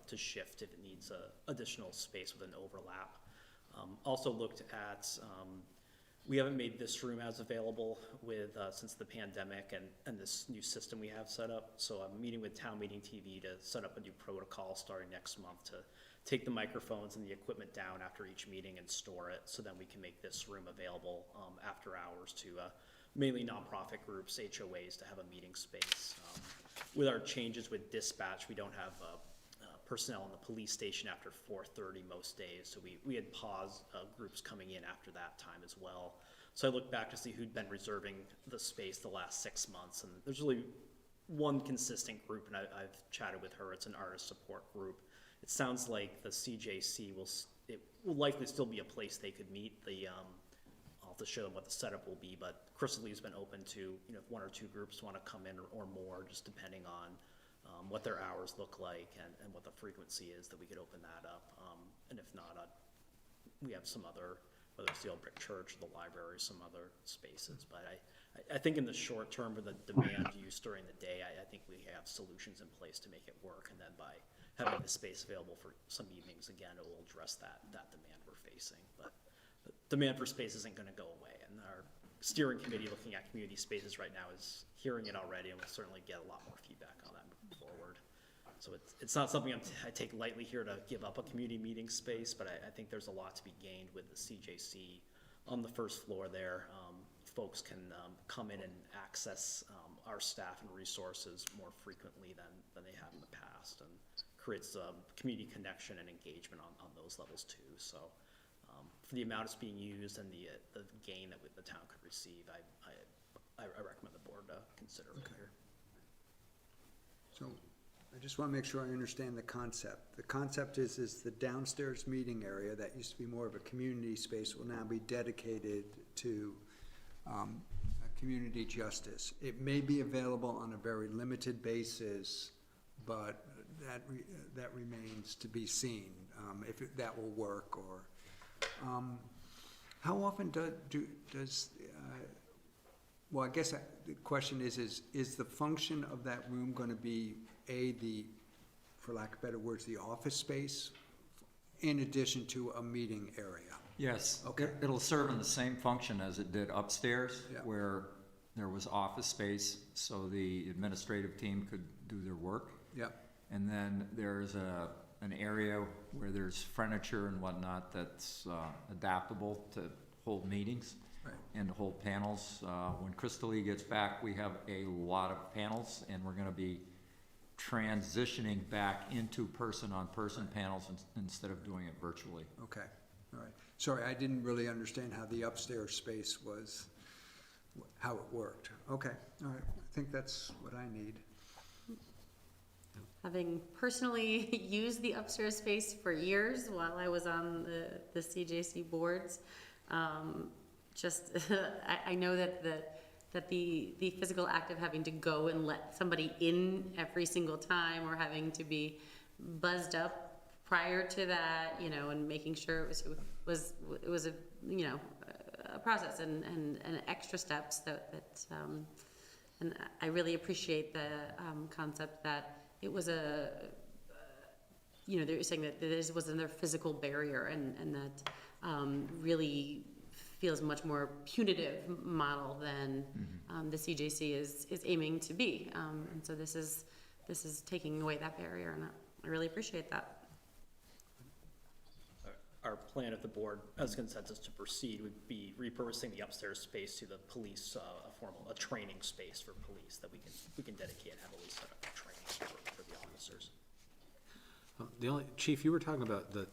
to shift if it needs additional space with an overlap. Also looked at, we haven't made this room as available with since the pandemic and this new system we have set up. So I'm meeting with Town Meeting TV to set up a new protocol starting next month to take the microphones and the equipment down after each meeting and store it, so then we can make this room available after hours to mainly nonprofit groups, HOAs, to have a meeting space. With our changes with dispatch, we don't have personnel in the police station after 4:30 most days, so we had paused groups coming in after that time as well. So I looked back to see who'd been reserving the space the last 6 months, and there's really one consistent group, and I've chatted with her. It's an artist support group. It sounds like the CJC will likely still be a place they could meet. I'll have to show them what the setup will be, but Crystal Lee's been open to, you know, if 1 or 2 groups want to come in or more, just depending on what their hours look like and what the frequency is, that we could open that up. And if not, we have some other, whether it's the Old Brick Church or the library, some other spaces. But I think in the short term, for the demand use during the day, I think we have solutions in place to make it work. And then by having the space available for some evenings, again, it will address that demand we're facing. But the demand for space isn't going to go away. And our steering committee looking at community spaces right now is hearing it already, and we'll certainly get a lot more feedback on that moving forward. So it's not something I take lightly here to give up a community meeting space, but I think there's a lot to be gained with the CJC on the first floor there. Folks can come in and access our staff and resources more frequently than they have in the past, and creates community connection and engagement on those levels too. So for the amount it's being used and the gain that the town could receive, I recommend the board consider it here. So I just want to make sure I understand the concept. The concept is the downstairs meeting area that used to be more of a community space will now be dedicated to community justice. It may be available on a very limited basis, but that remains to be seen, if that will work. Or how often does well, I guess the question is the function of that room going to be for lack of better words, the office space, in addition to a meeting area? Yes. Okay. It'll serve in the same function as it did upstairs, Yeah. where there was office space so the administrative team could do their work. Yep. And then there's an area where there's furniture and whatnot that's adaptable to hold meetings. Right. And to hold panels. When Crystal Lee gets back, we have a lot of panels, and we're gonna be transitioning back into person-on-person panels instead of doing it virtually. Okay, all right. Sorry, I didn't really understand how the upstairs space was, how it worked. Okay, all right, I think that's what I need. Having personally used the upstairs space for years while I was on the CJC boards, just, I know that the physical act of having to go and let somebody in every single time, or having to be buzzed up prior to that, you know, and making sure it was a, you know, a process and extra steps that and I really appreciate the concept that it was you know, they're saying that this was another physical barrier, and that really feels much more punitive model than the CJC is aiming to be. And so this is taking away that barrier, and I really appreciate that. Our plan at the board, as consensus to proceed, would be repurposing the upstairs space to the police, a training space for police that we can dedicate heavily set up for training for the officers. Chief, you were talking about the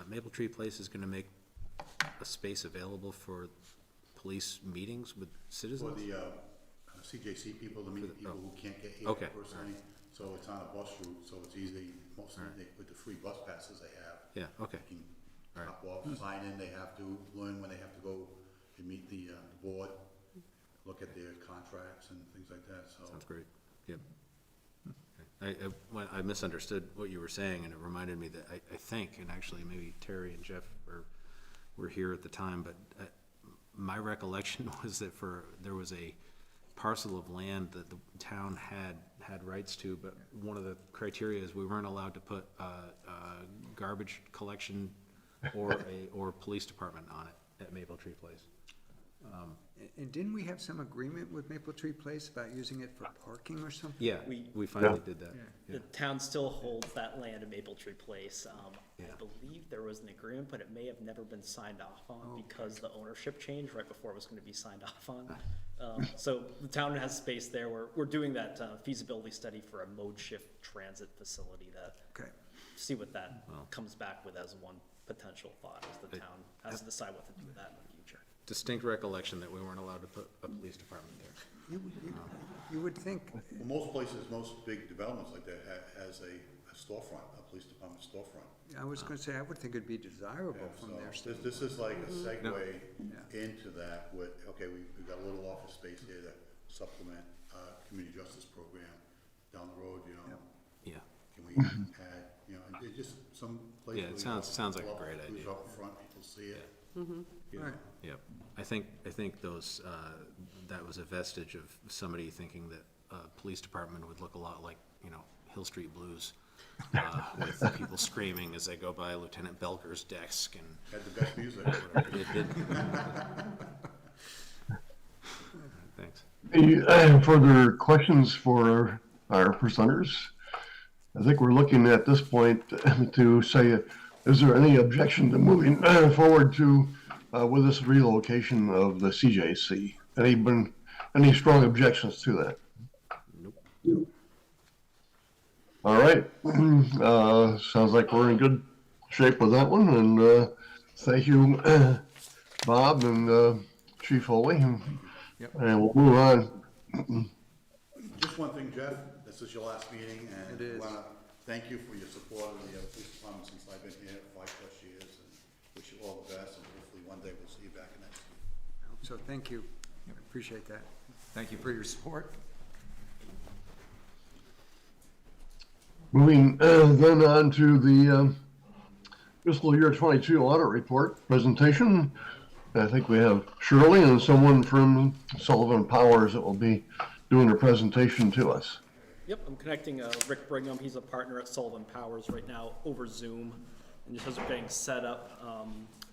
Maple Tree Place is gonna make a space available for police meetings with citizens? For the CJC people, to meet people who can't get here Okay. personally. So it's on a bus route, so it's easy, mostly with the free bus passes they have. Yeah, okay. They can All right. hop off, sign in, they have to learn when they have to go and meet the board, look at their contracts and things like that, so. Sounds great, yep. I misunderstood what you were saying, and it reminded me that I think, and actually maybe Terry and Jeff were here at the time, but my recollection was that there was a parcel of land that the town had rights to, but one of the criteria is we weren't allowed to put a garbage collection or police department on it at Maple Tree Place. And didn't we have some agreement with Maple Tree Place about using it for parking or something? Yeah, We- we finally did that. The town still holds that land in Maple Tree Place. Yeah. I believe there was an agreement, but it may have never been signed off on because the ownership changed right before it was gonna be signed off on. So the town has space there. We're doing that feasibility study for a mode shift transit facility to Okay, see what that comes back with as one potential thought, as the town has to decide what to do with that in the future. Distinct recollection that we weren't allowed to put a police department there. you would think, Well, most places, most big developments like that has a storefront, a police department storefront. I was gonna say, I would think it'd be desirable Yeah, from so their standpoint. this is like a segue Yeah. into that with, okay, we've got a little office space here to supplement community justice program down the road, you know. Yeah. Can we add, you know, and just some place. Yeah, it where we sounds like a pull up, great who's idea. up front, people see it. All right. Yep. I think those, that was a vestige of somebody thinking that police department would look a lot like, you know, Hill Street Blues, with people screaming as they go by Lieutenant Belker's desk and Had the best music. whatever. It did. Thanks. Any further questions for our presenters? I think we're looking at this point to say, is there any objection to moving forward to with this relocation of the CJC? Any strong objections to that? Nope. All right. Sounds like we're in good shape with that one, and thank you, Bob and Chief Foley. Yep. And we'll move on. Just one thing, Jeff, this is your last meeting, and It is. I wanna thank you for your support of the police department since I've been here 5+ years, and wish you all the best, and hopefully one day we'll see you back in that seat. So thank you, I appreciate that. Thank you for your support. Moving then on to the fiscal year 22 audit report presentation. I think we have Shirley and someone from Sullivan Powers that will be doing a presentation to us. Yep, I'm connecting Rick Brigham. He's a partner at Sullivan Powers right now over Zoom. And just as we're getting set up,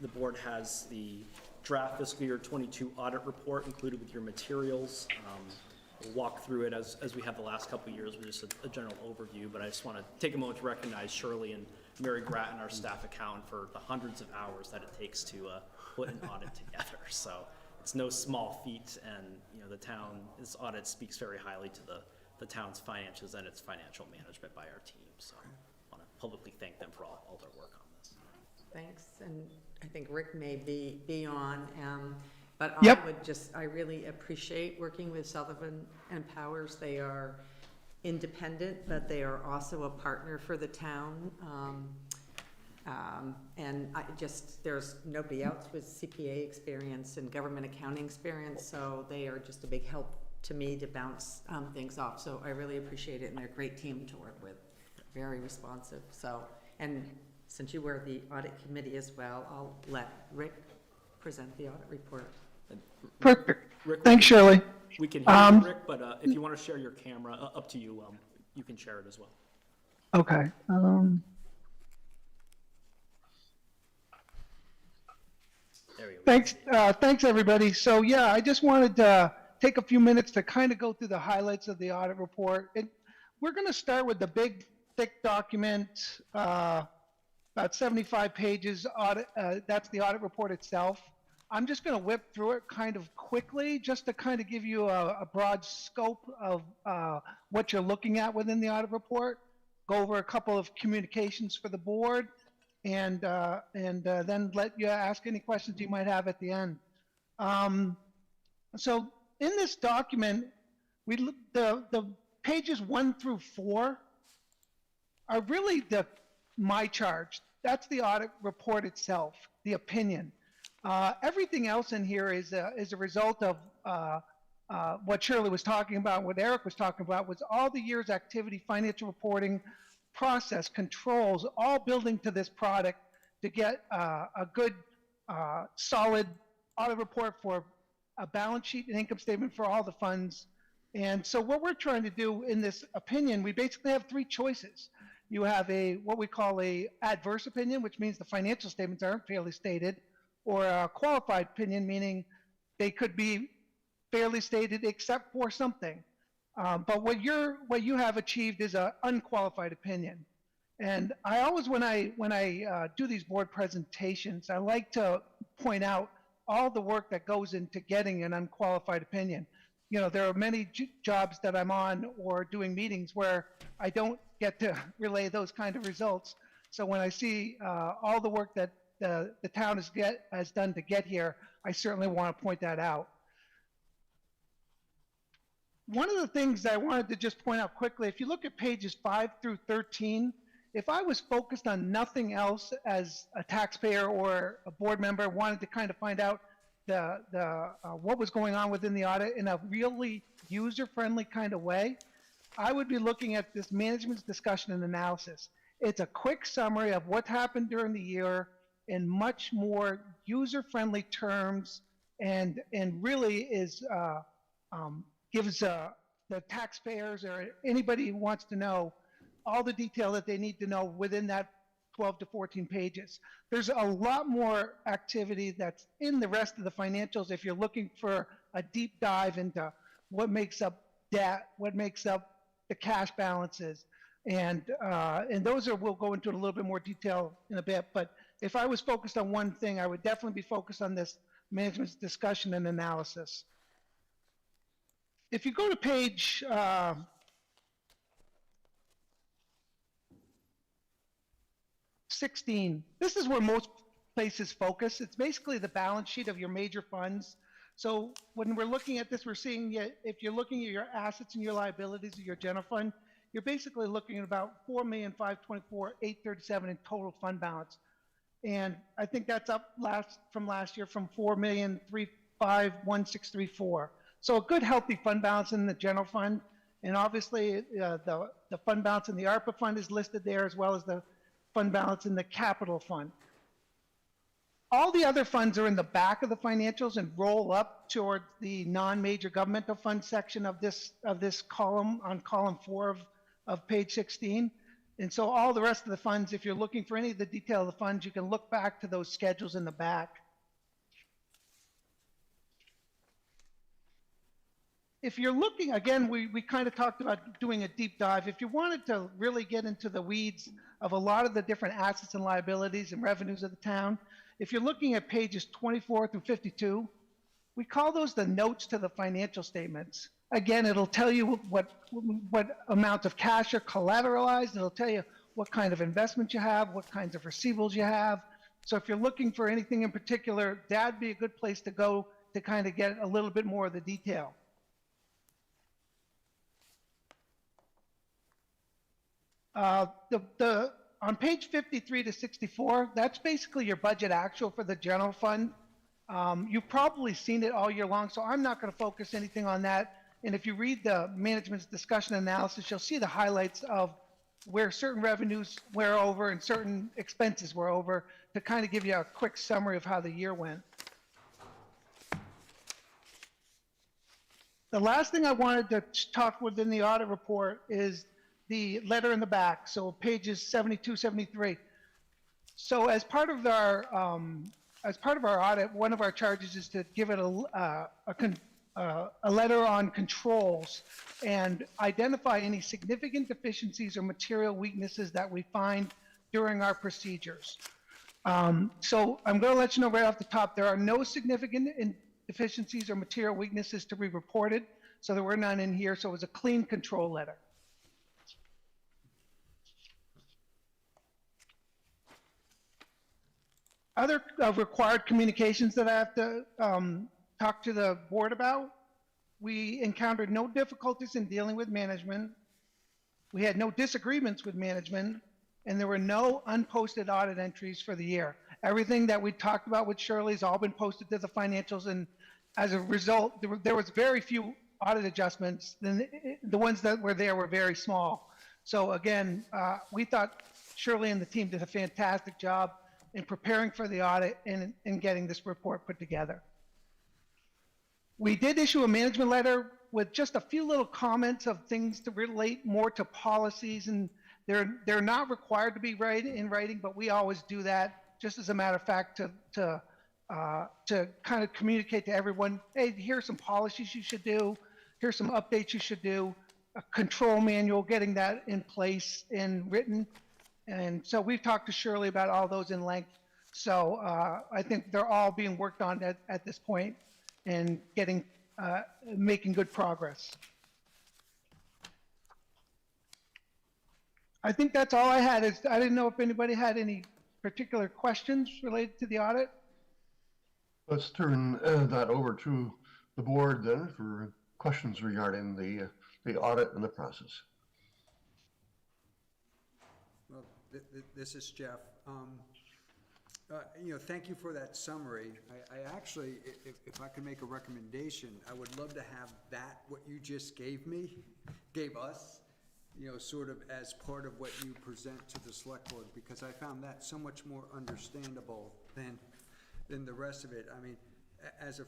the board has the draft fiscal year 22 audit report included with your materials. We'll walk through it as we have the last couple of years with just a general overview, but I just want to take a moment to recognize Shirley and Mary Grattan, our staff accountant, for the hundreds of hours that it takes to put an audit together. So it's no small feat, and the this audit speaks very highly to the town's finances and its financial management by our team. So I want to publicly thank them for all their work on this. Thanks, and I think Rick may be on, but Yep. I really appreciate working with Sullivan and Powers. They are independent, but they are also a partner for the town. And there's nobody else with CPA experience and government accounting experience, so they are just a big help to me to bounce things off. So I really appreciate it, and they're a great team to work with, very responsive. So, and since you were the audit committee as well, I'll let Rick present the audit report. Perfect. Rick, Thanks, Shirley. we can hear you, Rick, but if you want to share your camera, up to you. You can share it as well. Okay. There we go. Thanks, everybody. So yeah, I just wanted to take a few minutes to kind of go through the highlights of the audit report. And we're going to start with the big, thick document, about 75 pages. That's the audit report itself. I'm just going to whip through it kind of quickly, just to kind of give you a broad scope of what you're looking at within the audit report. Go over a couple of communications for the board, and then let you ask any questions you might have at the end. So in this document, the pages 1 through 4 are really my charge. That's the audit report itself, the opinion. Everything else in here is a result of what Shirley was talking about, what Eric was talking about, was all the year's activity, financial reporting, process, controls, all building to this product to get a good, solid audit report for a balance sheet and income statement for all the funds. And so what we're trying to do in this opinion, we basically have 3 choices. You have what we call a adverse opinion, which means the financial statements aren't fairly stated, or a qualified opinion, meaning they could be fairly stated except for something. But what you have achieved is an unqualified opinion. And I always, when I do these board presentations, I like to point out all the work that goes into getting an unqualified opinion. There are many jobs that I'm on or doing meetings where I don't get to relay those kind of results. So when I see all the work that the town has done to get here, I certainly want to point that out. One of the things I wanted to just point out quickly, if you look at pages 5 through 13, if I was focused on nothing else as a taxpayer or a board member, wanted to kind of find out what was going on within the audit in a really user-friendly kind of way, I would be looking at this management's discussion and analysis. It's a quick summary of what happened during the year in much more user-friendly terms, and really gives the taxpayers or anybody who wants to know all the detail that they need to know within that 12 to 14 pages. There's a lot more activity that's in the rest of the financials if you're looking for a deep dive into what makes up debt, what makes up the cash balances, and those we'll go into a little bit more detail in a bit. But if I was focused on one thing, I would definitely be focused on this management's discussion and analysis. If you go to page 16, this is where most places focus. It's basically the balance sheet of your major funds. So when we're looking at this, we're seeing if you're looking at your assets and your liabilities of your general fund, you're basically looking at about $4,524,837 in total fund balance. And I think that's up from last year from $4,351,634. So a good healthy fund balance in the general fund. And obviously the fund balance in the ARPA fund is listed there, as well as the fund balance in the capital fund. All the other funds are in the back of the financials and roll up toward the non-major governmental fund section of this column, on column 4 of page 16. And so all the rest of the funds, if you're looking for any of the detail of the funds, you can look back to those schedules in the back. if you're looking, again, we kind of talked about doing a deep dive. If you wanted to really get into the weeds of a lot of the different assets and liabilities and revenues of the town, if you're looking at pages 24 through 52, we call those the notes to the financial statements. Again, it'll tell you what amount of cash are collateralized. It'll tell you what kind of investments you have, what kinds of receivables you have. So if you're looking for anything in particular, that'd be a good place to go to kind of get a little bit more of the detail. On page 53 to 64, that's basically your budget actual for the general fund. You've probably seen it all year long, so I'm not going to focus anything on that. And if you read the management's discussion analysis, you'll see the highlights of where certain revenues were over and certain expenses were over to kind of give you a quick summary of how the year went. The last thing I wanted to talk within the audit report is the letter in the back, so pages 72, 73. So as part of our audit, one of our charges is to give it a letter on controls and identify any significant deficiencies or material weaknesses that we find during our procedures. So I'm going to let you know right off the top, there are no significant deficiencies or material weaknesses to be reported, so there were none in here, so it was a clean control letter. Other required communications that I have to talk to the board about, we encountered no difficulties in dealing with management. We had no disagreements with management, and there were no unposted audit entries for the year. Everything that we talked about with Shirley's all been posted to the financials, and as a result, there was very few audit adjustments. The ones that were there were very small. So again, we thought Shirley and the team did a fantastic job in preparing for the audit and in getting this report put together. We did issue a management letter with just a few little comments of things to relate more to policies, and they're not required to be in writing, but we always do that just as a matter of fact to kind of communicate to everyone, hey, here's some policies you should do, here's some updates you should do, a control manual, getting that in place and written. And so we've talked to Shirley about all those in length. So I think they're all being worked on at this point and making good progress. I think that's all I had. I didn't know if anybody had any particular questions related to the audit. Let's turn that over to the board then for questions regarding the audit and the process. Well, this is Jeff. Thank you for that summary. I actually, if I could make a recommendation, I would love to have what you just gave us, sort of as part of what you present to the select board, because I found that so much more understandable than the rest of it. I mean,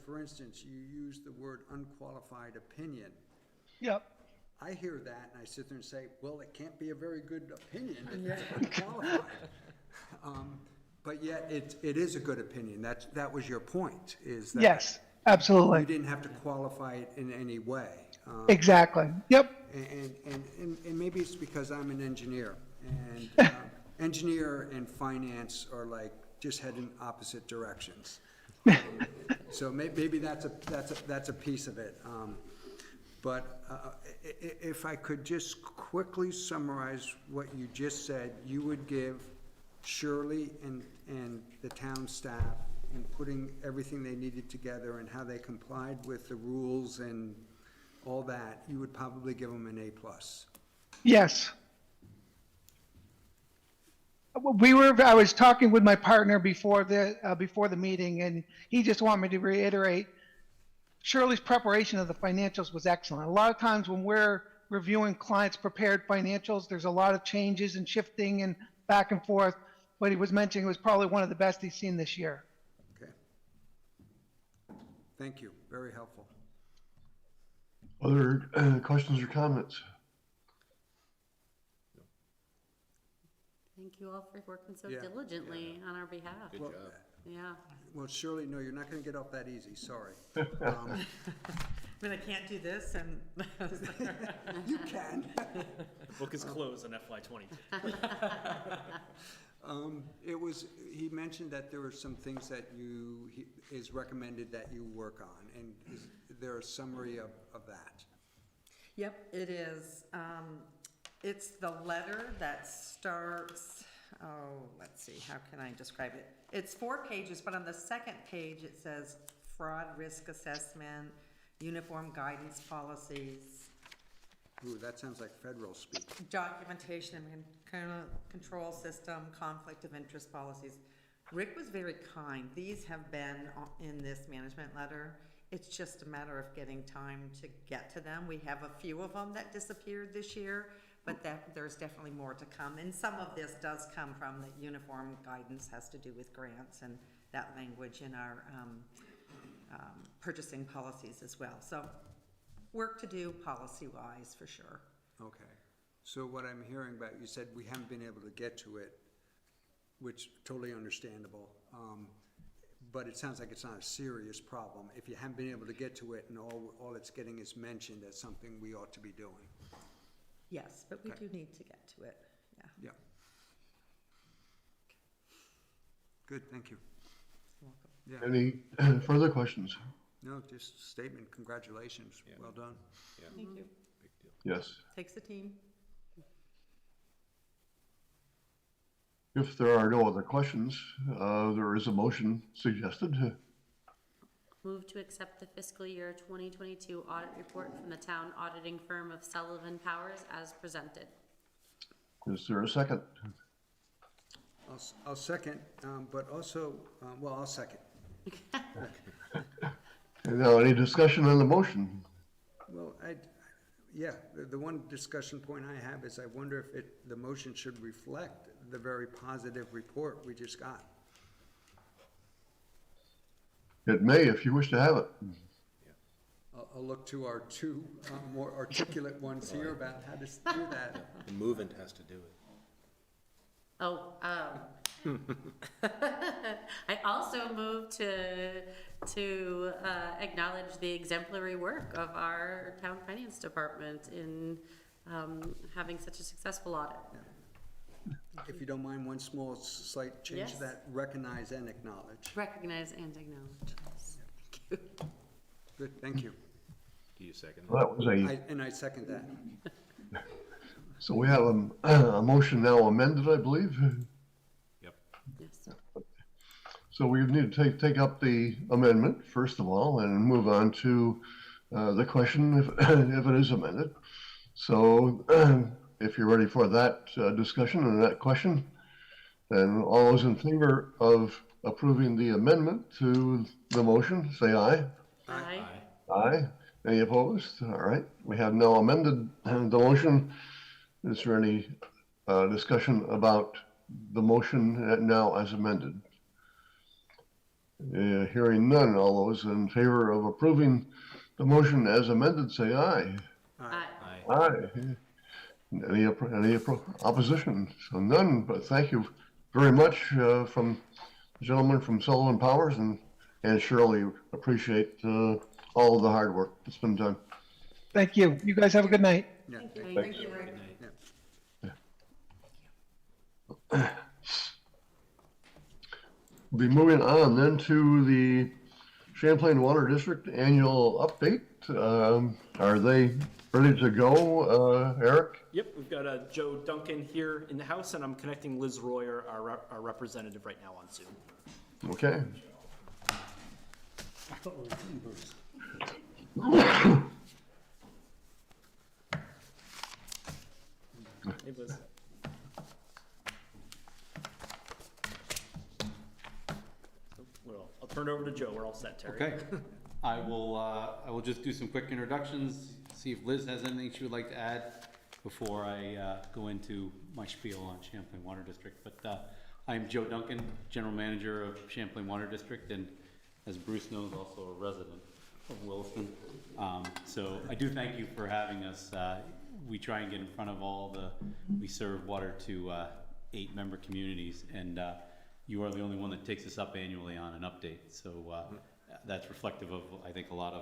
for instance, you use the word unqualified opinion. Yep. I hear that and I sit there and say, well, it can't be a very good opinion if it's unqualified. But yet it is a good opinion. That was your point, is that? Yes, absolutely. You didn't have to qualify it in any way. Exactly. Yep. And maybe it's because I'm an engineer, and engineer and finance are like just head in opposite directions. So maybe that's a piece of it. But if I could just quickly summarize what you just said, you would give Shirley and the town staff in putting everything they needed together and how they complied with the rules and all that, you would probably give them an A+. Yes. I was talking with my partner before the meeting, and he just wanted me to reiterate Shirley's preparation of the financials was excellent. A lot of times when we're reviewing clients' prepared financials, there's a lot of changes and shifting and back and forth. But he was mentioning it was probably one of the best he's seen this year. Okay. Thank you. Very helpful. Other questions or comments? Thank you all for working so diligently on our behalf. Good job. Yeah. Well, Shirley, no, you're not going to get off that easy. Sorry. I mean, I can't do this and. You can. The book is closed on FY '22. He mentioned that there were some things that is recommended that you work on, and is there a summary of that? Yep, it is. It's the letter that starts, let's see, how can I describe it? It's 4 pages, but on the second page, it says fraud risk assessment, uniform guidance policies, Ooh, that sounds like federal speak. documentation and control system, conflict of interest policies. Rick was very kind. These have been in this management letter. It's just a matter of getting time to get to them. We have a few of them that disappeared this year, but there's definitely more to come. And some of this does come from the uniform guidance, has to do with grants and that language in our purchasing policies as well. So work to do policy-wise, for sure. Okay. So what I'm hearing about, you said we haven't been able to get to it, which totally understandable. But it sounds like it's not a serious problem. If you haven't been able to get to it and all it's getting is mentioned as something we ought to be doing. Yes, but we Okay. do need to get to it, yeah. Yeah. Good, thank you. You're welcome. Yeah. Any further questions? No, just statement, congratulations, well done. Thank you. Yes. Takes a team. If there are no other questions, there is a motion suggested. Move to accept the fiscal year 2022 audit report from the town auditing firm of Sullivan Powers as presented. Is there a second? I'll second, but also, well, I'll second. And now, any discussion on the motion? Well, yeah, the one discussion point I have is I wonder if the motion should reflect the very positive report we just got. It may, if you wish to have it. I'll look to our 2 more articulate ones here about how to do that. The movement has to do it. Oh, I also move to acknowledge the exemplary work of our town finance department in having such a successful audit. If you don't mind, one small slight change Yes. to that, recognize and acknowledge. Recognize and acknowledge. Yes. Thank you. Good, thank you. Do you second Well, that was And I second that. so we have a motion now amended, I believe. Yep. Yes. So we need to take up the amendment, first of all, and move on to the question if it is amended. So if you're ready for that discussion and that question, then all those in favor of approving the amendment to the motion, say aye. Aye. Aye. Any opposed? All right. We have now amended the motion. Is there any discussion about the motion now as amended? Hearing none, all those in favor of approving the motion as amended, say aye. Aye. Aye. Any opposition? So none, but thank you very much from the gentleman from Sullivan Powers and Shirley. Appreciate all of the hard work that's been done. Thank you. You guys have a good night. Yeah. Thank you. Rick. We'll be moving on then to the Champlain Water District annual update. Are they ready to go, Eric? Yep, we've got Joe Duncan here in the house, and I'm connecting Liz Royer, our representative, right now on Zoom. Okay. Hey, Liz. Well, I'll turn it over to Joe. We're all set, Terry. Okay, I will just do some quick introductions, see if Liz has anything she would like to add before I go into my spiel on Champlain Water District. But I'm Joe Duncan, General Manager of Champlain Water District, and as Bruce knows, also a resident of Williston. So I do thank you for having us. We try and get in front of we serve water to 8 member communities, and you are the only one that takes us up annually on an update. So that's reflective of, I think, a lot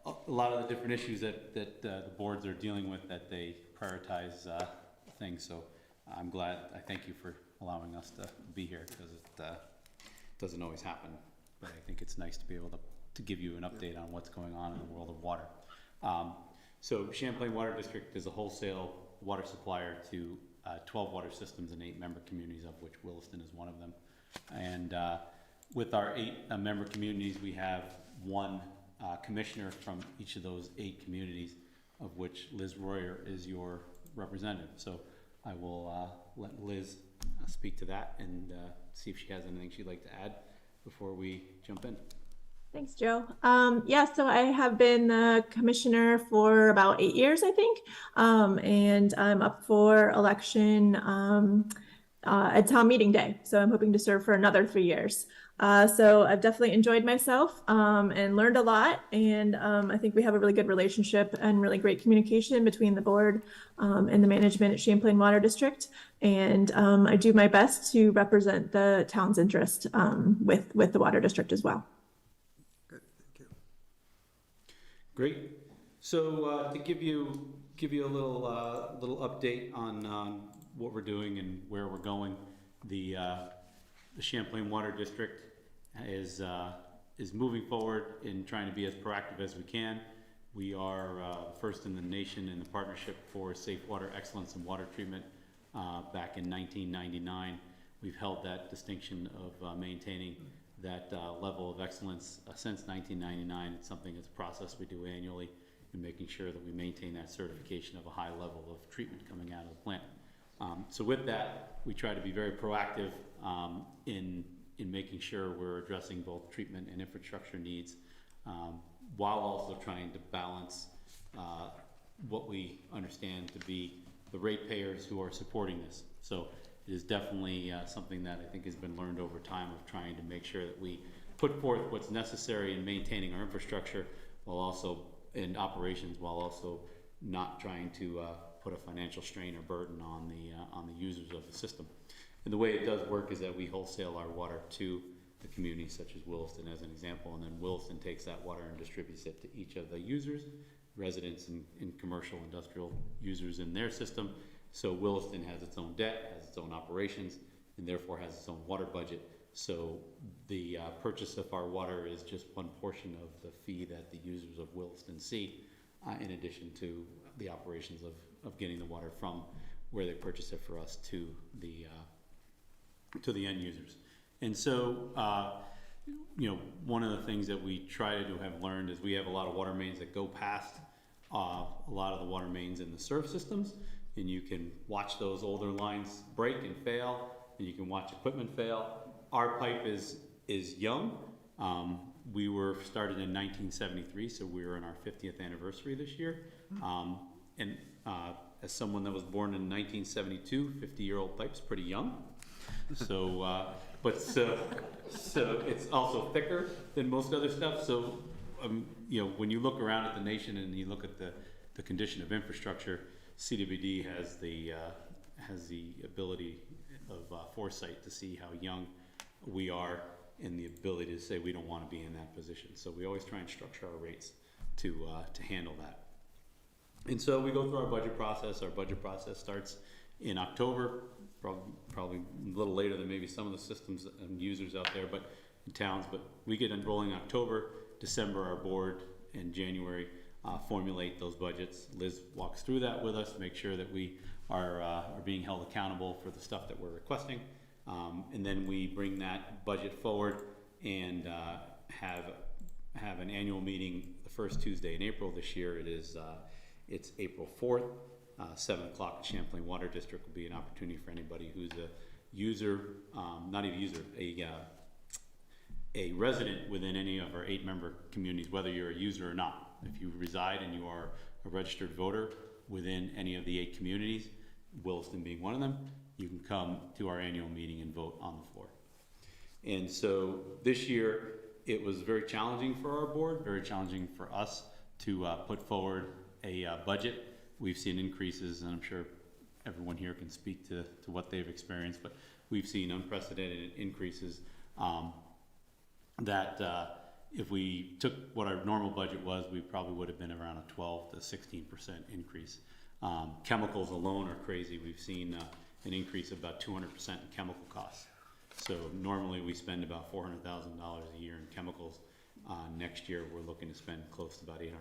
a lot of the different issues that the boards are dealing with, that they prioritize things. So I'm glad. I thank you for allowing us to be here, because it doesn't always happen. But I think it's nice to be able to give you an update on what's going on in the world of water. So Champlain Water District is a wholesale water supplier to 12 water systems in 8 member communities, of which Williston is one of them. And with our 8 member communities, we have 1 commissioner from each of those 8 communities, of which Liz Royer is your representative. So I will let Liz speak to that and see if she has anything she'd like to add before we jump in. Thanks, Joe. Yeah, so I have been the commissioner for about 8 years, I think, and I'm up for election at town meeting day. So I'm hoping to serve for another 3 years. So I've definitely enjoyed myself and learned a lot. And I think we have a really good relationship and really great communication between the board and the management at Champlain Water District. And I do my best to represent the town's interest with the water district as well. Good, thank you. Great. So to give you a little update on what we're doing and where we're going, the Champlain Water District is moving forward in trying to be as proactive as we can. We are first in the nation in the Partnership for Safe Water Excellence and Water Treatment back in 1999. We've held that distinction of maintaining that level of excellence since 1999. It's something that's a process we do annually in making sure that we maintain that certification of a high level of treatment coming out of the plant. So with that, we try to be very proactive in making sure we're addressing both treatment and infrastructure needs, while also trying to balance what we understand to be the ratepayers who are supporting this. So it is definitely something that I think has been learned over time, of trying to make sure that we put forth what's necessary in maintaining our infrastructure while also in operations, while also not trying to put a financial strain or burden on the users of the system. And the way it does work is that we wholesale our water to the communities, such as Williston as an example, and then Williston takes that water and distributes it to each of the users, residents and commercial industrial users in their system. So Williston has its own debt, has its own operations, and therefore has its own water budget. So the purchase of our water is just one portion of the fee that the users of Williston see, in addition to the operations of getting the water from where they purchase it for us to the end users. And so, one of the things that we try to have learned is we have a lot of water mains that go past a lot of the water mains in the serve systems, and you can watch those older lines break and fail, and you can watch equipment fail. Our pipe is young. We were started in 1973, so we were in our 50th anniversary this year. And as someone that was born in 1972, 50-year-old pipe's pretty young. So, so it's also thicker than most other stuff. So, when you look around at the nation and you look at the condition of infrastructure, CWD has the ability of foresight to see how young we are and the ability to say we don't want to be in that position. So we always try and structure our rates to handle that. And so we go through our budget process. Our budget process starts in October, probably a little later than maybe some of the systems and users out there, but in towns. But we get enrolling in October, December, our board, and January formulate those budgets. Liz walks through that with us, make sure that we are being held accountable for the stuff that we're requesting. And then we bring that budget forward and have an annual meeting the first Tuesday in April. This year it's April 4th, 7 o'clock at Champlain Water District will be an opportunity for anybody who's a user, not even a user, a resident within any of our 8-member communities, whether you're a user or not. If you reside and you are a registered voter within any of the 8 communities, Williston being one of them, you can come to our annual meeting and vote on the floor. And so this year, it was very challenging for our board, very challenging for us to put forward a budget. We've seen increases, and I'm sure everyone here can speak to what they've experienced, but we've seen unprecedented increases that if we took what our normal budget was, we probably would have been around a 12 to 16% increase. Chemicals alone are crazy. We've seen an increase of about 200% in chemical costs. So normally we spend about $400,000 a year in chemicals. Next year we're looking to spend close to about $850,000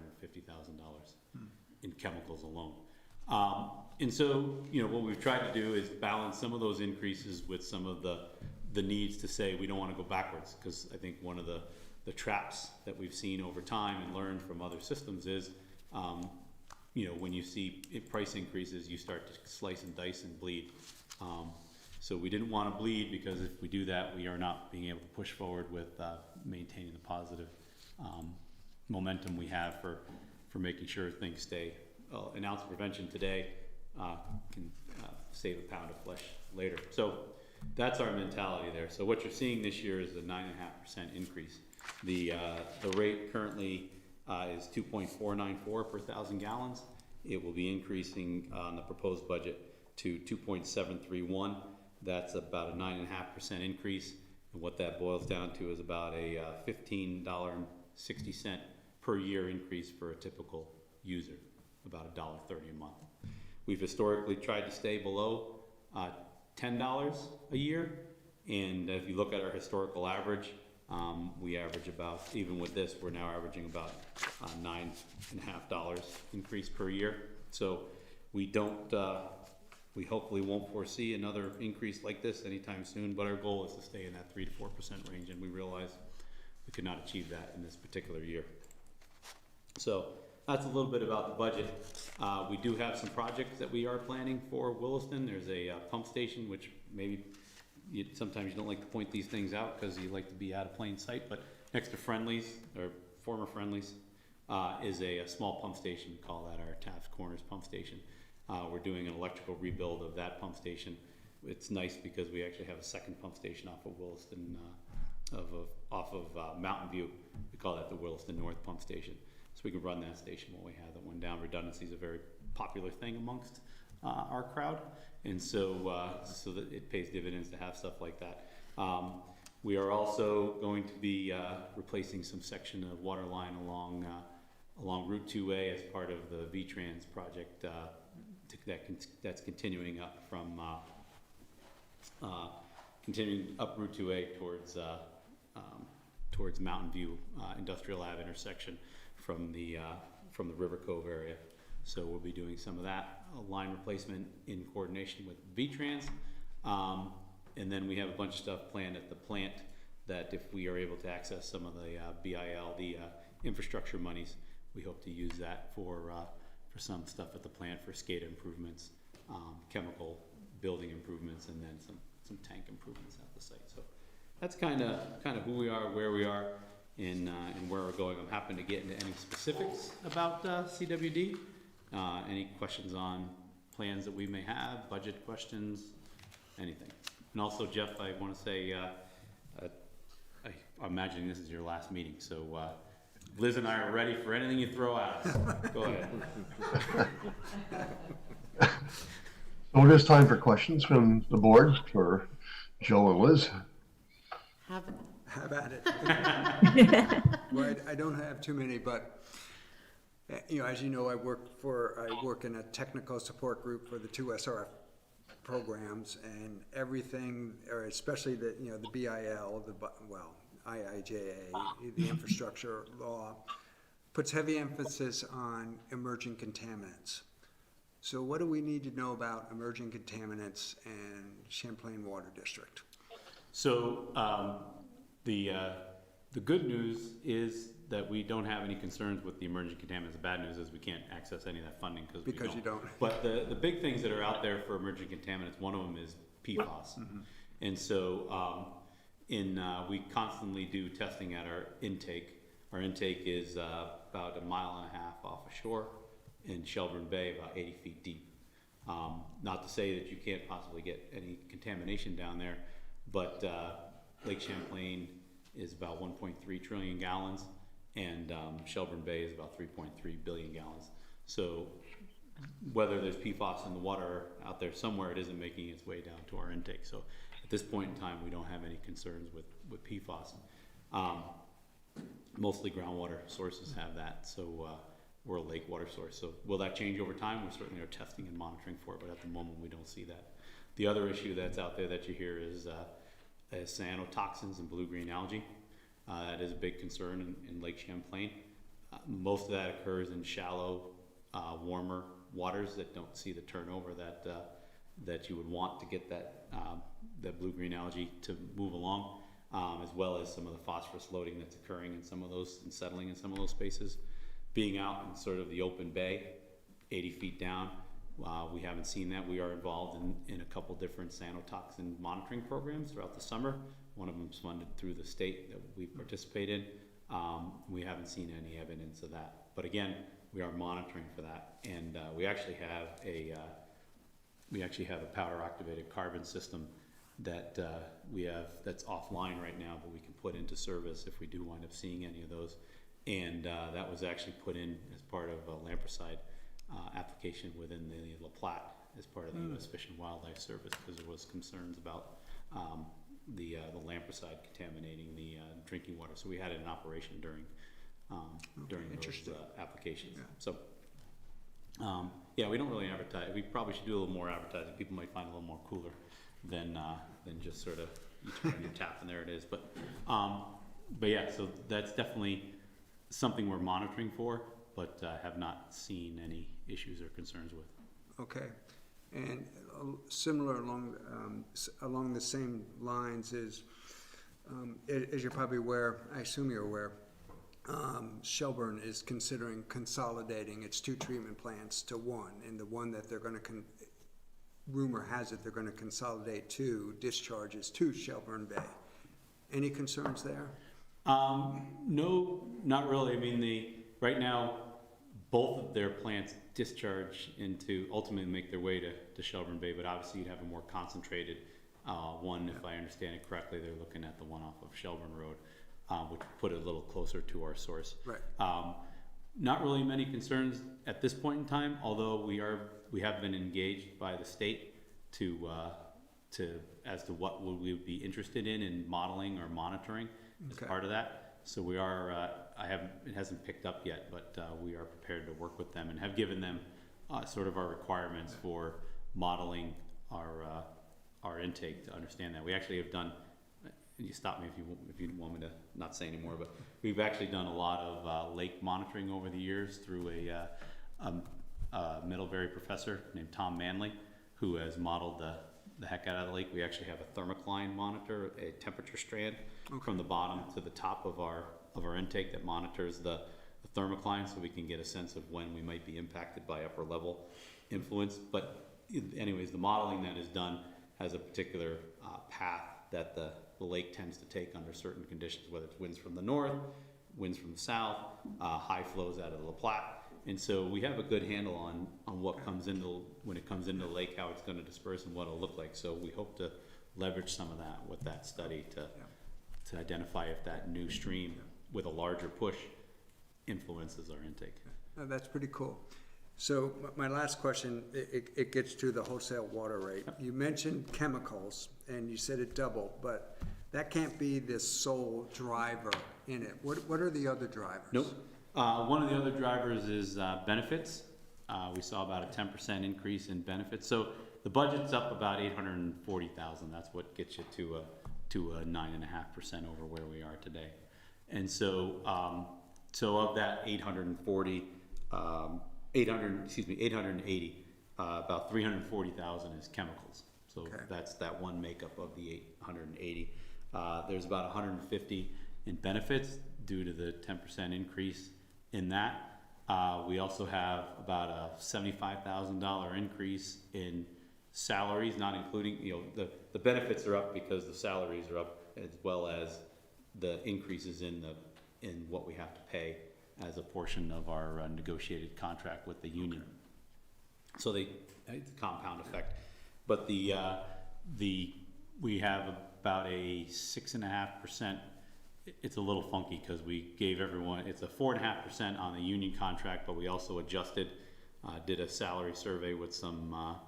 in chemicals alone. And so, you know, what we've tried to do is balance some of those increases with some of the needs to say we don't want to go backwards, because I think one of the traps that we've seen over time and learned from other systems is, you know, when you see price increases, you start to slice and dice and bleed. So we didn't want to bleed, because if we do that, we are not being able to push forward with maintaining the positive momentum we have for making sure things stay. An ounce of prevention today can save a pound of flesh later. So that's our mentality there. So what you're seeing this year is a 9.5% increase. The rate currently is 2.494 per 1,000 gallons. It will be increasing on the proposed budget to 2.731. That's about a 9.5% increase. And what that boils down to is about a $15.60 per year increase for a typical user, about $1.30 a month. We've historically tried to stay below $10 a year. And if you look at our historical average, we average about, even with this, we're now averaging about $9.50 increase per year. So we don't, we hopefully won't foresee another increase like this anytime soon, but our goal is to stay in that 3 to 4% range, and we realize we could not achieve that in this particular year. So that's a little bit about the budget. We do have some projects that we are planning for Williston. There's a pump station, which maybe sometimes you don't like to point these things out because you like to be out of plain sight, but next to Friendly's, or former Friendly's, is a small pump station. We call that our Taft Corners pump station. We're doing an electrical rebuild of that pump station. It's nice because we actually have a second pump station off of Williston, off of Mountain View. We call that the Williston North pump station. So we can run that station while we have that one down. Redundancy is a very popular thing amongst our crowd, and so so that it pays dividends to have stuff like that. We are also going to be replacing some section of water line along Route 2A as part of the V-Trans project that's continuing up from continuing up Route 2A towards Mountain View Industrial Ave intersection from the River Cove area. So we'll be doing some of that line replacement in coordination with V-Trans. And then we have a bunch of stuff planned at the plant that if we are able to access some of the BIL, the infrastructure monies, we hope to use that for some stuff at the plant for SCADA improvements, chemical building improvements, and then some tank improvements at the site. So that's kind of who we are, where we are, and where we're going. I'm happy to get into any specifics about CWD. Any questions on plans that we may have, budget questions, anything. And also, Jeff, I want to say, I'm imagining this is your last meeting, so Liz and I are ready for anything you throw at us. Go ahead. So it is time for questions from the board for Joe and Liz. Have at it. Well, I don't have too many, but you know, as you know, I work in a technical support group for the 2 SRF programs, and everything, or especially the BIL, IIJA, the infrastructure law, puts heavy emphasis on emerging contaminants. So what do we need to know about emerging contaminants and Champlain Water District? So the good news is that we don't have any concerns with the emerging contaminants. The bad news is we can't access any of that funding because you don't. But the big things that are out there for emerging contaminants, one of them is PFAS. Mm-hmm. And so we constantly do testing at our intake. Our intake is about 1.5 miles off of shore, in Shelburne Bay, about 80 feet deep. Not to say that you can't possibly get any contamination down there, but Lake Champlain is about 1.3 trillion gallons, and Shelburne Bay is about 3.3 billion gallons. So whether there's PFAS in the water out there somewhere, it isn't making its way down to our intake. So at this point in time, we don't have any concerns with PFAS. mostly groundwater sources have that, so, we're a lake water source. So will that change over time? We certainly are testing and monitoring for it, but at the moment we don't see that. The other issue that's out there that you hear is cyanotoxins and blue-green algae. That is a big concern in Lake Champlain. Most of that occurs in shallow, warmer waters that don't see the turnover that you would want to get that blue-green algae to move along, as well as some of the phosphorus loading that's occurring in some of those and settling in some of those spaces. Being out in sort of the open bay, 80 feet down, we haven't seen that. We are involved in a couple different cyanotoxin monitoring programs throughout the summer. One of them's funded through the state that we participate in. We haven't seen any evidence of that. But again, we are monitoring for that. And we actually have a powder activated carbon system that that's offline right now, but we can put into service if we do wind up seeing any of those. And that was actually put in as part of a lampricide application within the La Platte as part of the U.S. Fish and Wildlife Service, because there was concerns about the lampricide contaminating the drinking water. So we had it in operation during those applications. Yeah. So yeah, we don't really advertise. We probably should do a little more advertising. People might find it a little more cooler than just sort of you turn your tap and there it is. But yeah, so that's definitely something we're monitoring for, but have not seen any issues or concerns with. Okay, and similar along the same lines is, as you're probably aware, I assume you're aware, Shelburne is considering consolidating its 2 treatment plants to one, and the one that they're going to, rumor has it, they're going to consolidate 2 discharges to Shelburne Bay. Any concerns there? No, not really. I mean, right now, both of their plants discharge into, ultimately make their way to Shelburne Bay, but obviously you'd have a more concentrated one, if I understand it correctly. They're looking at the one off of Shelburne Road, which would put it a little closer to our source. Right. Not really many concerns at this point in time, although we have been engaged by the state as to what we would be interested in modeling or monitoring as part of that. So we are, it hasn't picked up yet, but we are prepared to work with them and have given them sort of our requirements for modeling our intake to understand that. We actually have done, you stop me if you want me to not say anymore, but we've actually done a lot of lake monitoring over the years through a Middlebury professor named Tom Manley, who has modeled the heck out of the lake. We actually have a thermocline monitor, a temperature strand from the bottom to the top of our intake that monitors the thermocline, so we can get a sense of when we might be impacted by upper level influence. But anyways, the modeling that is done has a particular path that the lake tends to take under certain conditions, whether it's winds from the north, winds from the south, high flows out of the La Platte. And so we have a good handle on what comes into, when it comes into the lake, how it's going to disperse and what it'll look like. So we hope to leverage some of that with that study to identify if that new stream with a larger push influences our intake. Oh, that's pretty cool. So my last question, it gets to the wholesale water rate. You mentioned chemicals and you said it doubled, but that can't be the sole driver in it. What are the other drivers? Nope. One of the other drivers is benefits. We saw about a 10% increase in benefits. So the budget's up about $840,000. That's what gets you to a 9.5% over where we are today. And so of that 880, about 340,000 is chemicals. So that's that one makeup of the 880. There's about 150 in benefits due to the 10% increase in that. We also have about a $75,000 increase in salaries, not including, the benefits are up because the salaries are up, as well as the increases in what we have to pay as a portion of our negotiated contract with the union. So it's a compound effect. But we have about a 6.5%. It's a little funky because we gave everyone, it's a 4.5% on the union contract, but we also adjusted, did a salary survey with some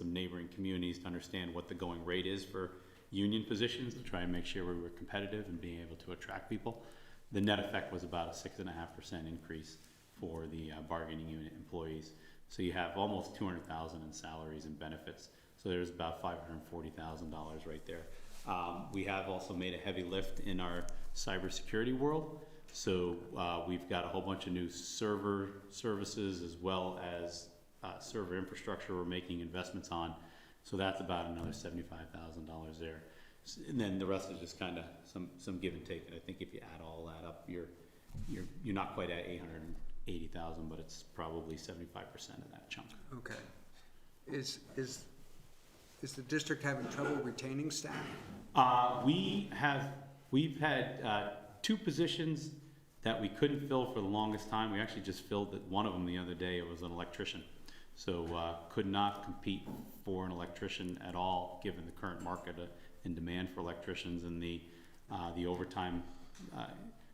neighboring communities to understand what the going rate is for union positions, to try and make sure we were competitive and being able to attract people. the net effect was about a 6.5% increase for the bargaining unit employees. So you have almost 200,000 in salaries and benefits. So there's about $540,000 right there. We have also made a heavy lift in our cybersecurity world. So we've got a whole bunch of new server services as well as server infrastructure we're making investments on. So that's about another $75,000 there. And then the rest is just kind of some give and take. And I think if you add all that up, you're not quite at 880,000, but it's probably 75% of that chunk. Okay. Is the district having trouble retaining staff? We've had 2 positions that we couldn't fill for the longest time. We actually just filled one of them the other day. It was an electrician. So could not compete for an electrician at all, given the current market and demand for electricians and the overtime.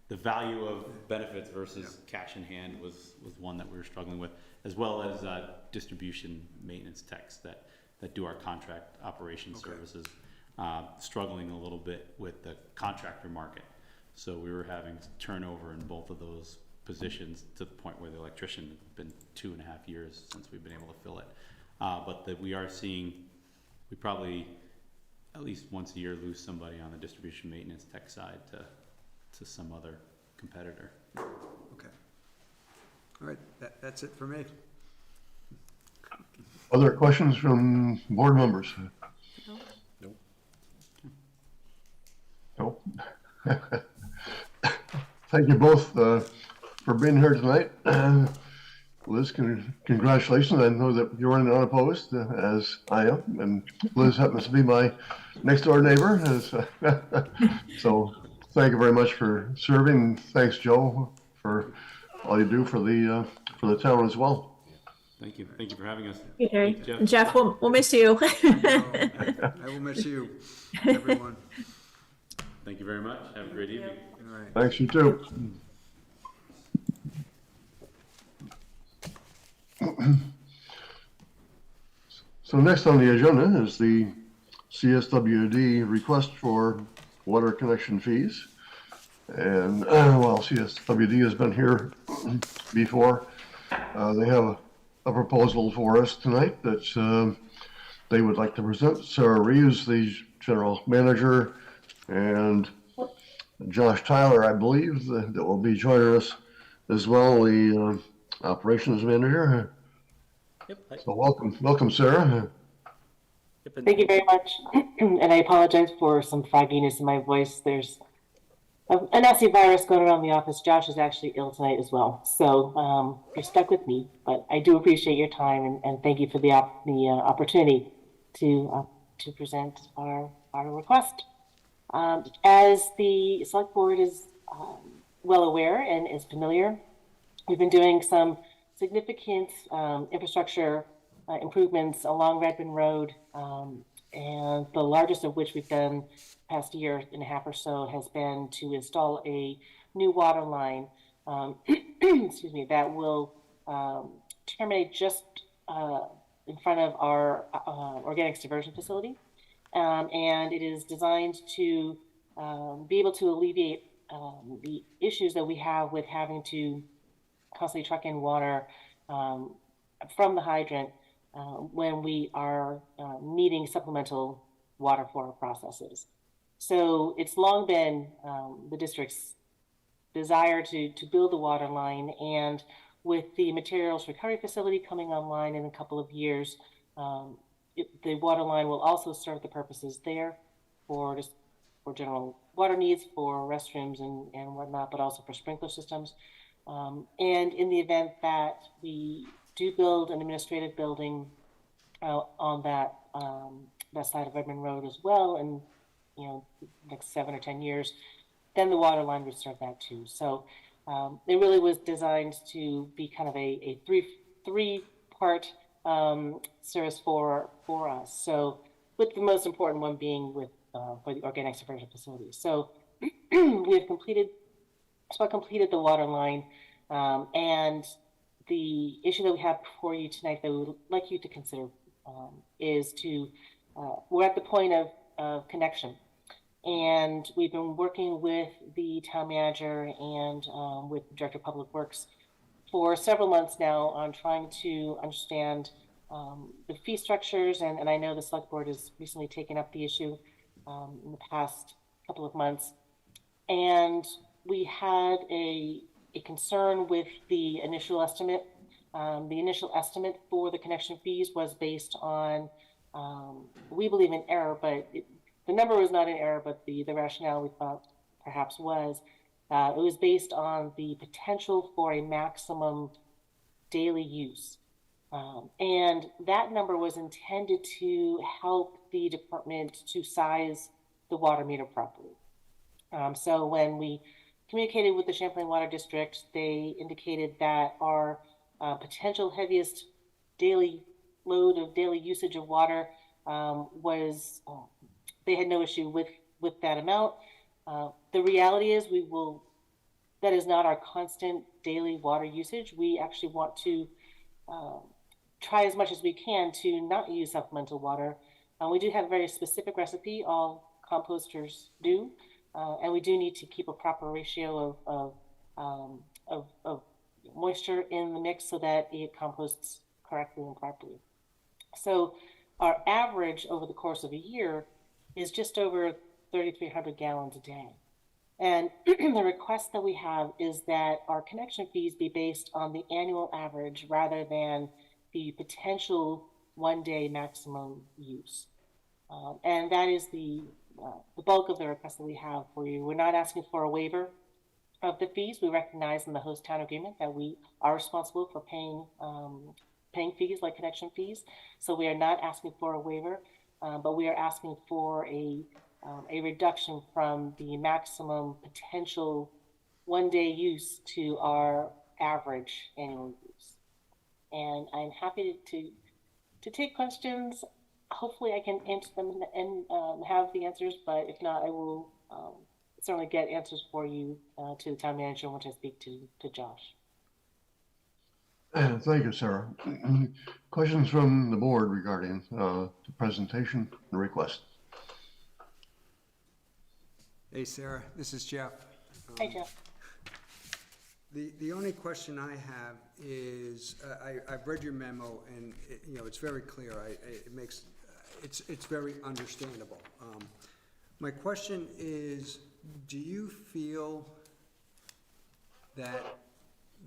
The value of benefits versus cash in hand was one that we were struggling with, as well as distribution maintenance techs that do our contract operations services, struggling a little bit with the contractor market. So we were having turnover in both of those positions to the point where the electrician has been 2.5 years since we've been able to fill it. But that we are seeing, we probably at least once a year lose somebody on the distribution maintenance tech side to some other competitor. Okay. All right, that's it for me. Other questions from board members? Nope. Nope. Thank you both for being here tonight. Liz, congratulations. I know that you're running unopposed, as I am, and Liz happens to be my next door neighbor. So thank you very much for serving. Thanks, Joe, for all you do for the town as well. Thank you. Thank you for having us. Okay. Jeff. Jeff, we'll miss you. I will miss you, everyone. Thank you very much. Have a great evening. All right. Thanks, you too. So next on the agenda is the CSWD request for water connection fees. And while CSWD has been here before, they have a proposal for us tonight that they would like to present. Sarah Reeves, the general manager, and Josh Tyler, I believe, that will be joining us as well, the operations manager. Yep. So welcome, Sarah. Yep, and Thank you very much. And I apologize for some fogginess in my voice. There's an nasty virus going around the office. Josh is actually ill tonight as well. So you're stuck with me, but I do appreciate your time and thank you for the opportunity to present our request. As the select board is well aware and is familiar, we've been doing some significant infrastructure improvements along Redmond Road, and the largest of which we've done past year and a half or so has been to install a new water line, excuse me, that will terminate just in front of our organics diversion facility. And it is designed to be able to alleviate the issues that we have with having to constantly truck in water from the hydrant when we are needing supplemental water for our processes. So it's long been the district's desire to build the water line, and with the materials recovery facility coming online in a couple of years, the water line will also serve the purposes there for general water needs, for restrooms and whatnot, but also for sprinkler systems. And in the event that we do build an administrative building on that side of Redmond Road as well, and next 7 or 10 years, then the water line would serve that too. So it really was designed to be kind of a three-part service for us. So with the most important one being for the organics diversion facility. So we have completed the water line, and the issue that we have before you tonight that we would like you to consider is we're at the point of connection, And we've been working with the town manager and with the Director of Public Works for several months now on trying to understand the fee structures. And I know the select board has recently taken up the issue in the past couple of months. And we had a concern with the initial estimate. The initial estimate for the connection fees was based on, we believe, in error, but the number was not in error, but the rationale we thought perhaps was. It was based on the potential for a maximum daily use. And that number was intended to help the department to size the water meter properly. So when we communicated with the Champlain Water District, they indicated that our potential heaviest daily load of daily usage of water was, they had no issue with that amount. The reality is that is not our constant daily water usage. We actually want to try as much as we can to not use supplemental water. We do have a very specific recipe, all composters do, and we do need to keep a proper ratio of moisture in the mix so that it composts correctly and properly. So our average over the course of a year is just over 3,300 gallons a day. And the request that we have is that our connection fees be based on the annual average rather than the potential one-day maximum use. And that is the bulk of the request that we have for you. We're not asking for a waiver of the fees. We recognize in the host town agreement that we are responsible for paying fees like connection fees. So we are not asking for a waiver, but we are asking for a reduction from the maximum potential one-day use to our average annual use. And I'm happy to take questions. Hopefully I can answer them and have the answers, but if not, I will certainly get answers for you to the town manager once I speak to Josh. Thank you, Sarah. Questions from the board regarding the presentation and request? Hey, Sarah, this is Jeff. Hi, Jeff. The only question I have is, I've read your memo, and it's very clear. It's very understandable. My question is, do you feel that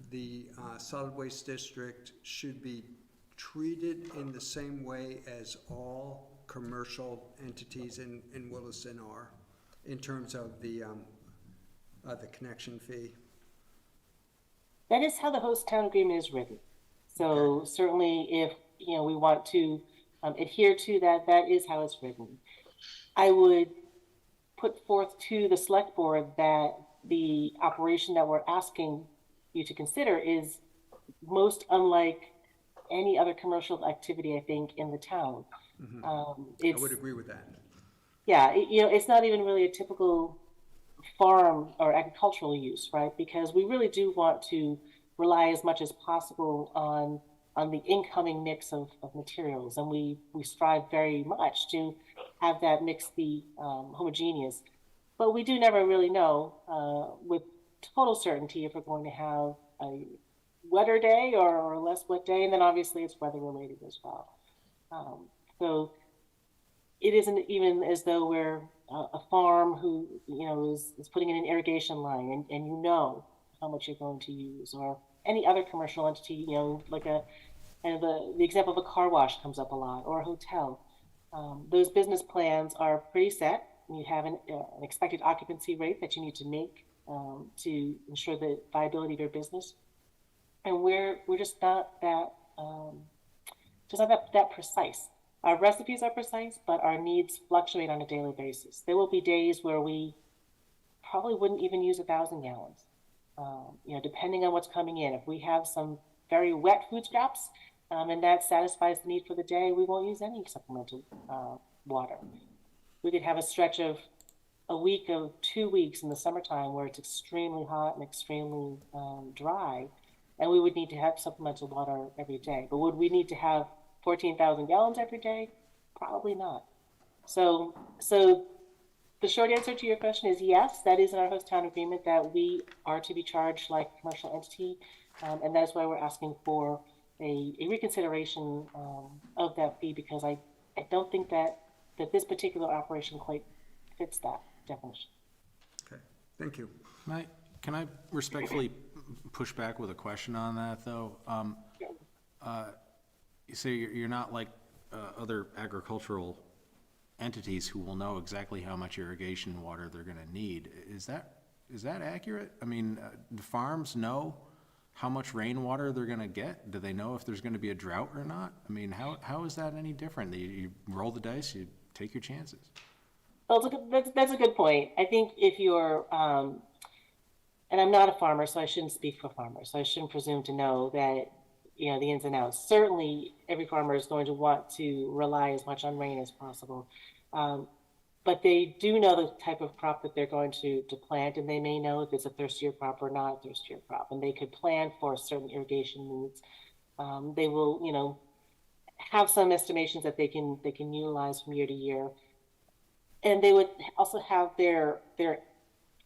the solid waste district should be treated in the same way as all commercial entities in Williston are, in terms of the connection fee? That is how the host town agreement is written. So certainly if we want to adhere to that, that is how it's written. I would put forth to the select board that the operation that we're asking you to consider is most unlike any other commercial activity, I think, in the town. Mm-hmm. I would agree with that. Yeah, it's not even really a typical farm or agricultural use, right? Because we really do want to rely as much as possible on the incoming mix of materials, and we strive very much to have that mix be homogeneous. But we do never really know with total certainty if we're going to have a wetter day or a less wet day, and then obviously it's weather related as well. So it isn't even as though we're a farm who is putting in an irrigation line and how much you're going to use, or any other commercial entity, like the example of a car wash comes up a lot, or a hotel. Those business plans are pretty set. You have an expected occupancy rate that you need to make to ensure the viability of your business, and we're just not that precise. Our recipes are precise, but our needs fluctuate on a daily basis. There will be days where we probably wouldn't even use 1,000 gallons, depending on what's coming in. If we have some very wet food scraps and that satisfies the need for the day, we won't use any supplemental water. We could have a stretch of a week of 2 weeks in the summertime where it's extremely hot and extremely dry, and we would need to have supplemental water every day. But would we need to have 14,000 gallons every day? Probably not. So The short answer to your question is yes, that is in our host town agreement that we are to be charged like a commercial entity. And that's why we're asking for a reconsideration of that fee, because I don't think that this particular operation quite fits that definition. Okay, thank you. Can I respectfully push back with a question on that, though? You say you're not like other agricultural entities who will know exactly how much irrigation water they're gonna need. Is that accurate? I mean, the farms know how much rainwater they're gonna get? Do they know if there's gonna be a drought or not? I mean, how is that any different? You roll the dice, you take your chances. Well, that's a good point. I think if you're, and I'm not a farmer, so I shouldn't speak for farmers, so I shouldn't presume to know that, you know, the ins and outs. Certainly, every farmer is going to want to rely as much on rain as possible. But they do know the type of crop that they're going to plant, and they may know if it's a thirstier crop or not a thirstier crop, and they could plan for certain irrigation needs. They will, you know, have some estimations that they can utilize from year to year. And they would also have their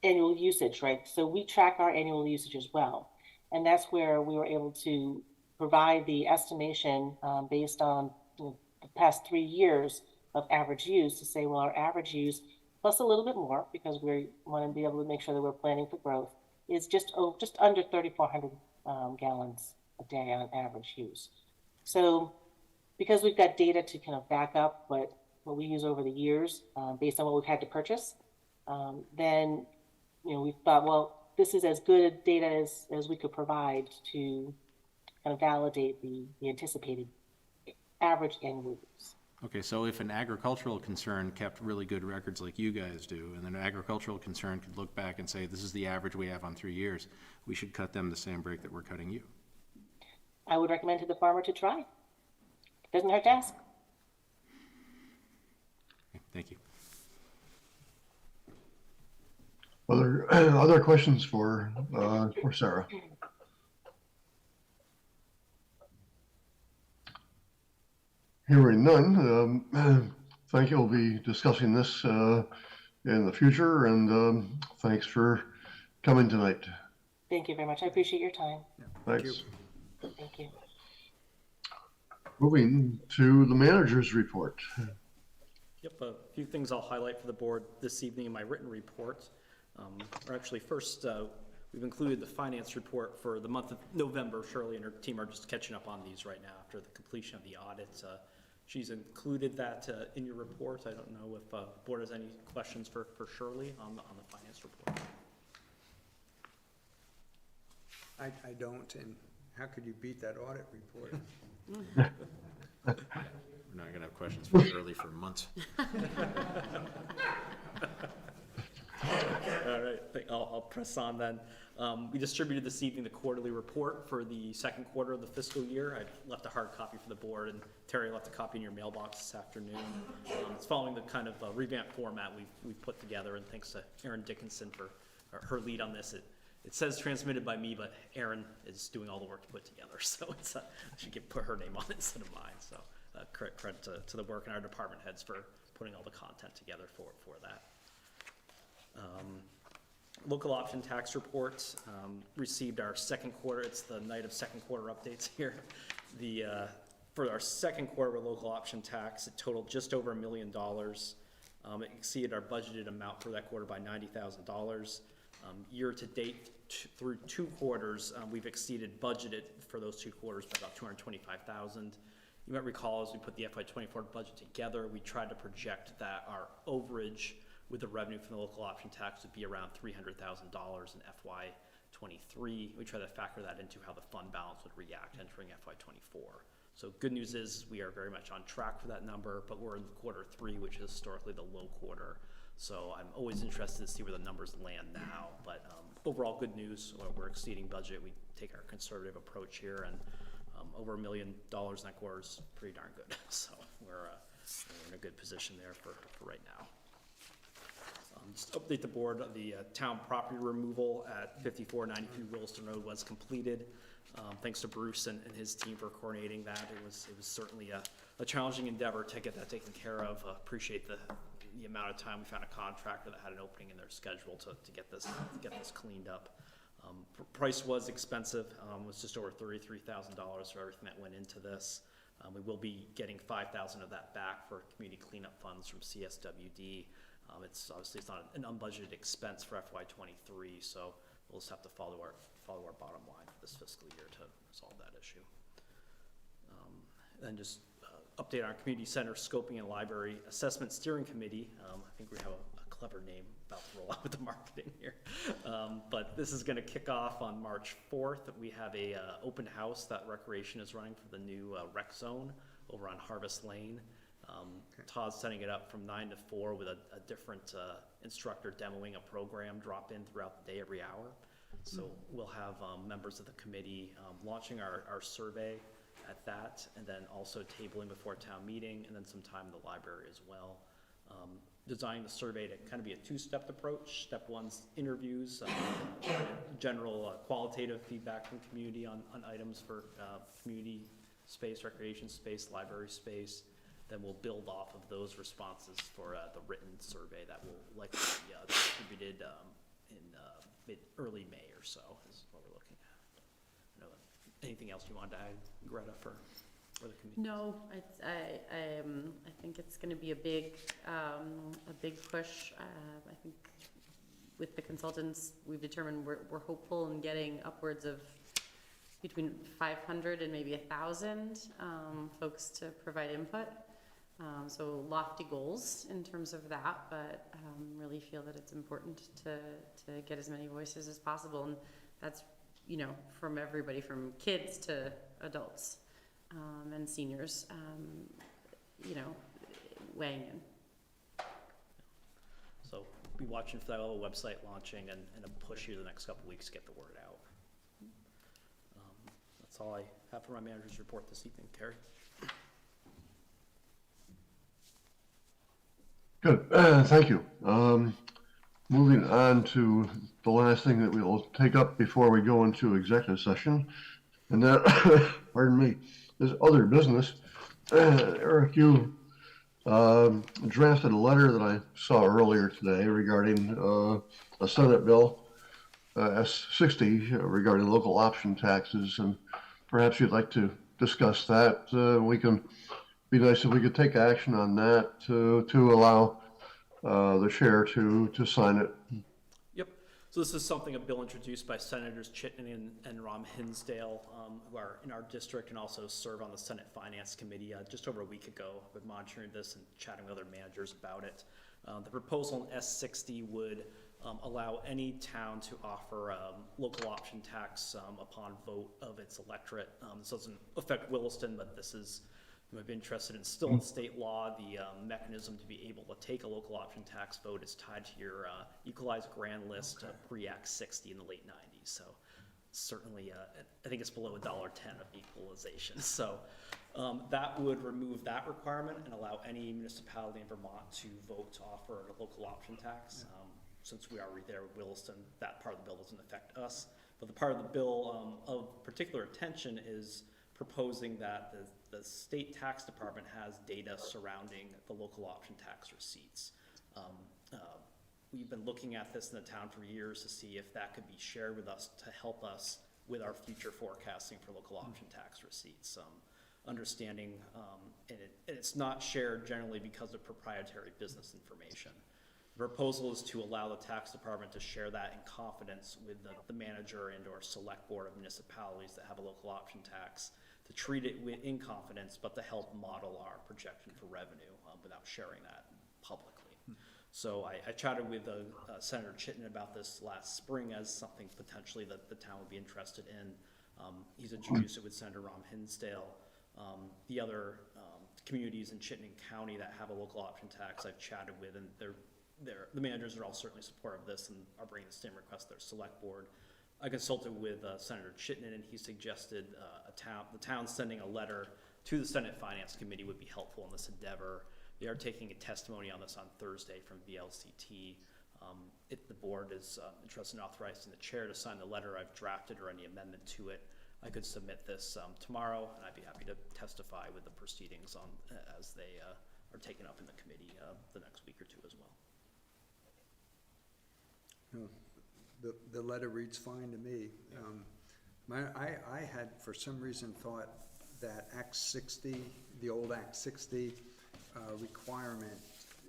annual usage, right? So we track our annual usage as well. And that's where we were able to provide the estimation based on, you know, the past 3 years of average use, to say, well, our average use plus a little bit more, because we want to be able to make sure that we're planning for growth, is just under 3,400 gallons a day on average use. So because we've got data to kind of back up what we use over the years based on what we've had to purchase, then, you know, we thought, well, this is as good data as we could provide to kind of validate the anticipated average annual use. Okay, so if an agricultural concern kept really good records like you guys do, and then an agricultural concern could look back and say, this is the average we have on 3 years, we should cut them the same break that we're cutting you. I would recommend to the farmer to try. It doesn't hurt to ask. Okay, thank you. Other questions for Sarah? Hearing none, thank you. We'll be discussing this in the future, and thanks for coming tonight. Thank you very much. I appreciate your time. Thanks. Thank you. Moving to the manager's report. Yep, a few things I'll highlight for the board this evening in my written report. Or actually, first, we've included the finance report for the month of November. Shirley and her team are just catching up on these right now after the completion of the audit. She's included that in your report. I don't know if the board has any questions for Shirley on the finance report. I don't, and how could you beat that audit report? We're not gonna have questions for Shirley for months. All right, I'll press on then. We distributed this evening the quarterly report for the second quarter of the fiscal year. I left a hard copy for the board, and Terry left a copy in your mailbox this afternoon. It's following the kind of revamped format we've put together, and thanks to Erin Dickinson for her lead on this. It says transmitted by me, but Erin is doing all the work to put together, so I should put her name on it instead of mine. So credit to the work and our department heads for putting all the content together for that. Local option tax report, received our second quarter. It's the night of second quarter updates here. For our second quarter of local option tax, it totaled just over $1 million. It exceeded our budgeted amount for that quarter by $90,000. Year to date, through 2 quarters, we've exceeded budgeted for those 2 quarters by about $225,000. You might recall, as we put the FY24 budget together, we tried to project that our overage with the revenue from the local option tax would be around $300,000 in FY23. We try to factor that into how the fund balance would react entering FY24. So good news is we are very much on track for that number, but we're in quarter 3, which is historically the low quarter. So I'm always interested to see where the numbers land now. But overall good news, we're exceeding budget. We take our conservative approach here, and over $1 million in that quarter is pretty darn good. So we're in a good position there for right now. Just to update the board, the town property removal at 5492 Williston Road was completed. Thanks to Bruce and his team for coordinating that. It was certainly a challenging endeavor to get that taken care of. Appreciate the the amount of time we found a contractor that had an opening in their schedule to get this cleaned up. Price was expensive. It was just over $33,000 for everything that went into this. We will be getting $5,000 of that back for community cleanup funds from CSWD. It's not an unbudgeted expense for FY23, so we'll just have to follow our bottom line for this fiscal year to resolve that issue. And just update on our community center scoping and library assessment steering committee. I think we have a clever name about to roll out with the marketing here. But this is going to kick off on March 4th. We have a open house that Recreation is running for the new rec zone over on Harvest Lane. Todd's setting it up from 9 to 4 with a different instructor demoing a program drop in throughout the day every hour. So we'll have members of the committee launching our survey at that, and then also tabling before town meeting, and then some time in the library as well. Designing the survey to kind of be a two-step approach. Step one's interviews, general qualitative feedback from community on items for community space, recreation space, library space. Then we'll build off of those responses for the written survey that will likely be distributed in early May or so is what we're looking at. Anything else you wanted to add, Greta, for the community? No, I think it's going to be a big push. I think with the consultants, we've determined we're hopeful in getting upwards of between 500 and maybe 1,000 folks to provide input. So lofty goals in terms of that, but really feel that it's important to get as many voices as possible, and that's from everybody from kids to adults and seniors, weighing in. So be watching for that little website launching and a push here the next couple weeks to get the word out. That's all I have for my manager's report this evening. Terry? Good, thank you. Moving on to the last thing that we'll take up before we go into executive session, and that, pardon me, is other business. Eric, you drafted a letter that I saw earlier today regarding a Senate bill, S60, regarding local option taxes, and perhaps you'd like to discuss that. We can be nice if we could take action on that to allow the chair to sign it. Yep. So this is a bill introduced by Senators Chittenden and Rom Hinsdale, who are in our district and also serve on the Senate Finance Committee. Just over a week ago, I've been monitoring this and chatting with other managers about it. The proposal in S60 would allow any town to offer local option tax upon vote of its electorate. This doesn't affect Williston, but this is, you might be interested in, still in state law. The mechanism to be able to take a local option tax vote is tied to your equalized grand list pre-Act 60 in the late 90s. So certainly, I think it's below $1.10 of equalization. So that would remove that requirement and allow any municipality in Vermont to vote to offer a local option tax. Since we are right there with Williston, that part of the bill doesn't affect us. But the part of the bill of particular attention is proposing that the state tax department has data surrounding the local option tax receipts. We've been looking at this in the town for years to see if that could be shared with us to help us with our future forecasting for local option tax receipts. Understanding, and it's not shared generally because of proprietary business information. The proposal is to allow the tax department to share that in confidence with the manager and or select board of municipalities that have a local option tax, to treat it in confidence, but to help model our projection for revenue without sharing that publicly. So I chatted with Senator Chittenden about this last spring as something potentially that the town would be interested in. He's introduced it with Senator Rom Hinsdale. The other communities in Chittenden County that have a local option tax I've chatted with, and the managers are all certainly supportive of this and are bringing the same request to their select board. I consulted with Senator Chittenden, and he suggested the town sending a letter to the Senate Finance Committee would be helpful in this endeavor. They are taking a testimony on this on Thursday from VLCT. If the board is interested in authorizing the chair to sign the letter I've drafted or any amendment to it, I could submit this tomorrow, and I'd be happy to testify with the proceedings as they are taken up in the committee the next week or two as well. No, the letter reads fine to me. I had, for some reason, thought that Act 60, the old Act 60 requirement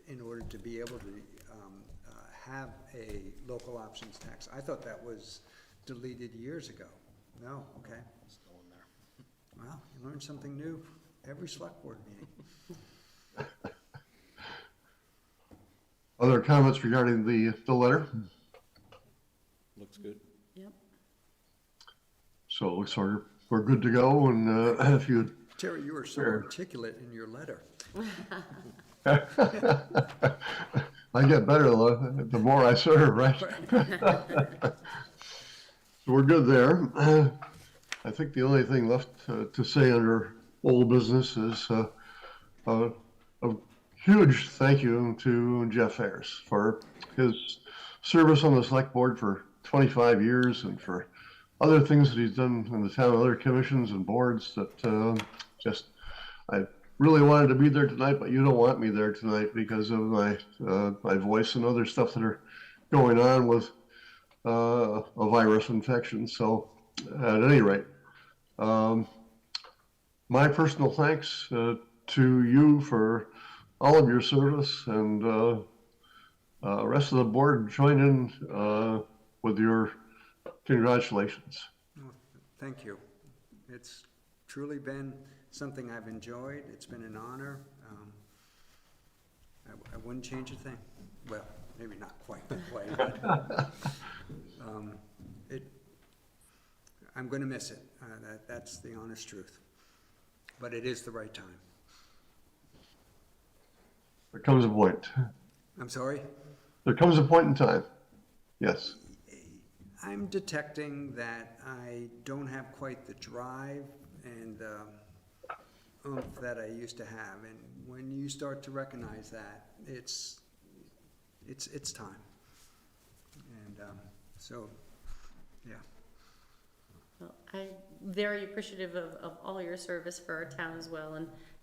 in order to be able to have a local options tax, I thought that was deleted years ago. No, okay. Still in there. Well, you learn something new every select board meeting. Other comments regarding the letter? Looks good. Yep. So it looks like we're good to go, and if you. Terry, you were so Sure. articulate in your letter. I get better the more I serve, right? So we're good there. I think the only thing left to say under old business is a huge thank you to Jeff Ayers for his service on the select board for 25 years and for other things that he's done in the town, other commissions and boards that just, I really wanted to be there tonight, but you don't want me there tonight because of my voice and other stuff that are going on with a virus infection. So at any rate, my personal thanks to you for all of your service, and rest of the board join in with your congratulations. Well, thank you. It's truly been something I've enjoyed. It's been an honor. I wouldn't change a thing. Well, maybe not quite that way, but I'm going to miss it. That's the honest truth. But it is the right time. There comes a point. I'm sorry? There comes a point in time. Yes. I'm detecting that I don't have quite the drive and oomph that I used to have. And when you start to recognize that, it's time. And so, yeah. Well, I'm very appreciative of all your service for our town as well,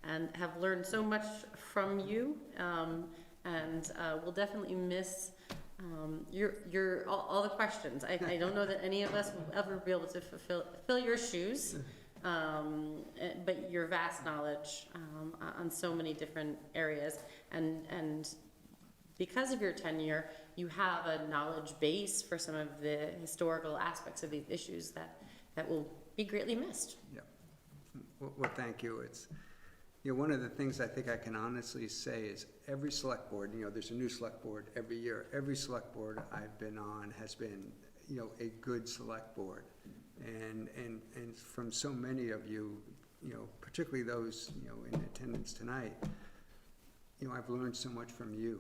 and have learned so much from you, and we'll definitely miss your all the questions. I don't know that any of us will ever be able to fill your shoes, but your vast knowledge on so many different areas, and because of your tenure, you have a knowledge base for some of the historical aspects of these issues that will be greatly missed. Yeah. Well, thank you. It's, one of the things I think I can honestly say is every select board, there's a new select board every year. Every select board I've been on has been, a good select board. And from so many of you, particularly those, in attendance tonight, I've learned so much from you.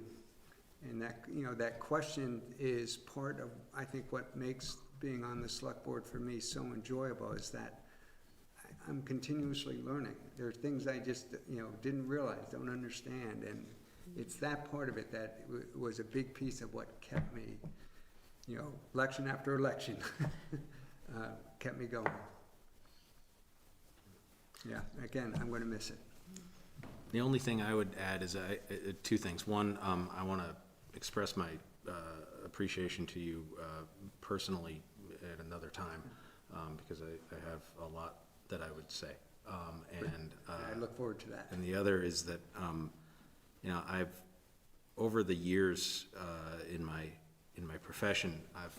And that, that question is part of, I think, what makes being on the select board for me so enjoyable, is that I'm continuously learning. There are things I just, didn't realize, don't understand, and it's that part of it that was a big piece of what kept me, election after election, kept me going. Yeah, again, I'm going to miss it. The only thing I would add is two things. One, I want to express my appreciation to you personally at another time, because I have a lot that I would say. And I look forward to that. And the other is that, I've, over the years in my profession, I've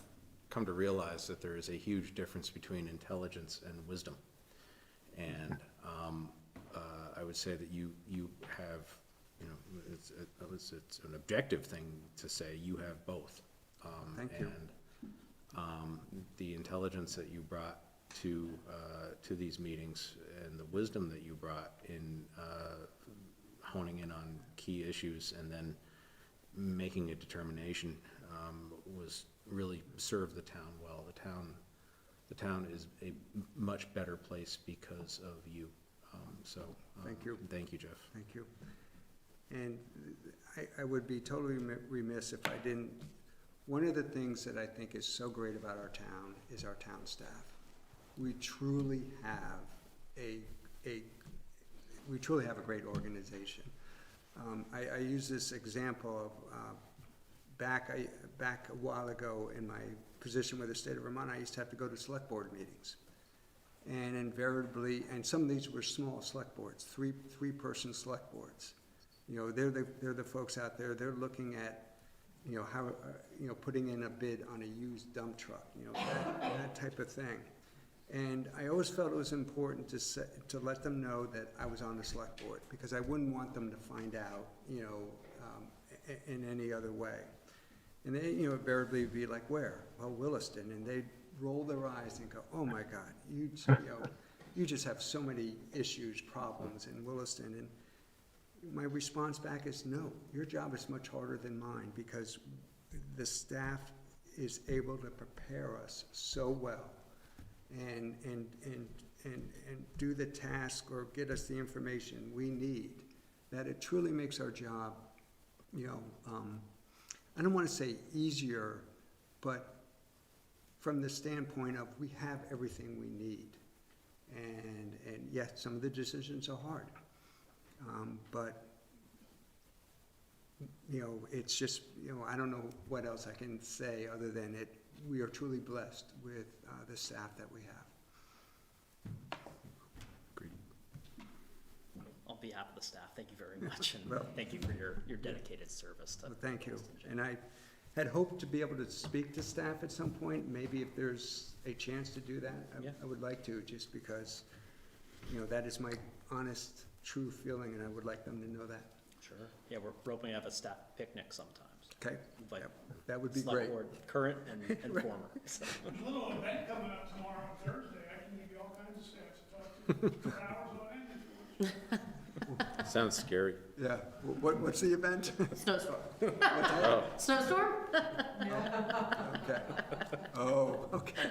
come to realize that there is a huge difference between intelligence and wisdom. And I would say that you have, it's an objective thing to say you have both. Thank you. And the intelligence that you brought to these meetings and the wisdom that you brought in honing in on key issues and then making a determination was really served the town well. The town is a much better place because of you. Thank you. Thank you, Jeff. Thank you. And I would be totally remiss if I didn't. One of the things that I think is so great about our town is our town staff. We truly have a great organization. I use this example of, back a while ago in my position with the state of Vermont, I used to have to go to select board meetings. And invariably, and some of these were small select boards, three-person select boards. You know, they're the folks out there, they're looking at, you know, how, you know, putting in a bid on a used dump truck, you know, that type of thing. And I always felt it was important to let them know that I was on the select board, because I wouldn't want them to find out, you know, in any other way. And they, you know, invariably would be like, where? Well, Williston, and they'd roll their eyes and go, oh my God, you know, you just have so many issues, problems in Williston. And my response back is, no, your job is much harder than mine, because the staff is able to prepare us so well and do the task or get us the information we need, that it truly makes our job, you know, I don't want to say easier, but from the standpoint of we have everything we need. And yes, some of the decisions are hard. But, you know, it's just, you know, I don't know what else I can say other than we are truly blessed with the staff that we have. On behalf of the staff, thank you very much, and Well, thank you for your dedicated service to. Well, thank you. And I had hoped to be able to speak to staff at some point. Maybe if there's a chance to do that, I would like to, just because, you know, that is my honest, true feeling, and I would like them to know that. Sure. Yeah, we're hoping to have a staff picnic sometimes. Okay, Invite that would be select great. board, current and former. So. There's a little event coming up tomorrow on Thursday. I can give you all kinds of stats to talk to for hours on end. Sounds scary. Yeah, what's the event? Snowstorm. What's that? Snowstorm? Okay. Oh, okay.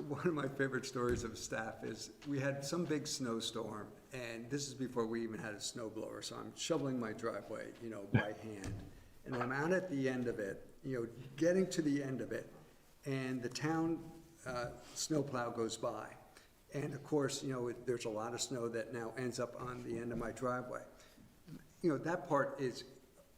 One of my favorite stories of staff is we had some big snowstorm, and this is before we even had a snow blower, so I'm shoveling my driveway, you know, by hand. And I'm out at the end of it, you know, getting to the end of it, and the town snowplow goes by. And of course, you know, there's a lot of snow that now ends up on the end of my driveway. You know, that part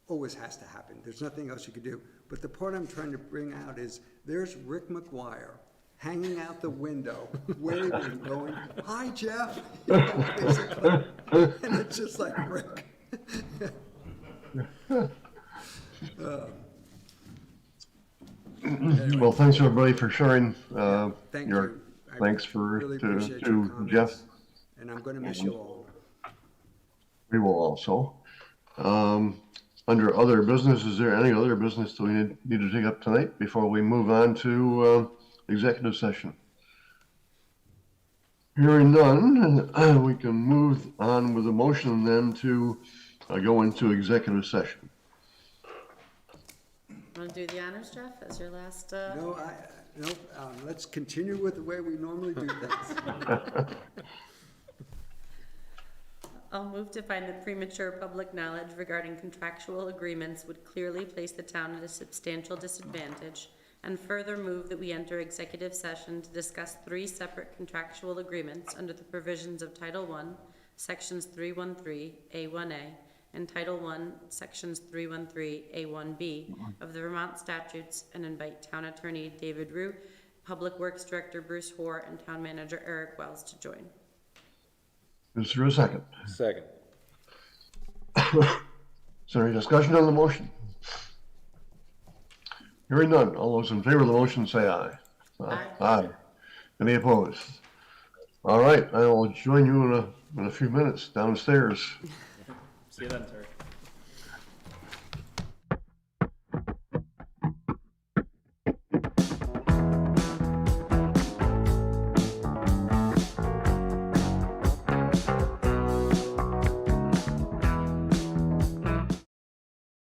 always has to happen. There's nothing else you could do. But the part I'm trying to bring out is there's Rick McGuire hanging out the window, waving, going, "Hi, Jeff," you know, basically. And it's just like, Rick. Anyway. Well, thanks everybody for sharing, Thank your, you. I thanks really appreciate your to comments, Jeff. And I'm gonna miss you all. We will also. Under other business, is there any other business that we need to take up tonight before we move on to executive session? Hearing none, we can move on with a motion then to go into executive session. Want to do the honors, Jeff, as your last? No, let's continue with the way we normally do things. I'll move to find that premature public knowledge regarding contractual agreements would clearly place the town at a substantial disadvantage, and further move that we enter executive session to discuss 3 separate contractual agreements under the provisions of Title I, Sections 313A1A, and Title I, Sections 313A1B of the Vermont statutes, and invite Town Attorney David Root, Public Works Director Bruce Hoare, and Town Manager Eric Wells to join. Is there a second? Second. Is there any discussion on the motion? Hearing none, all those in favor of the motion say aye. Aye. Any opposed? All right, I will join you in a few minutes downstairs. See you then, Terry.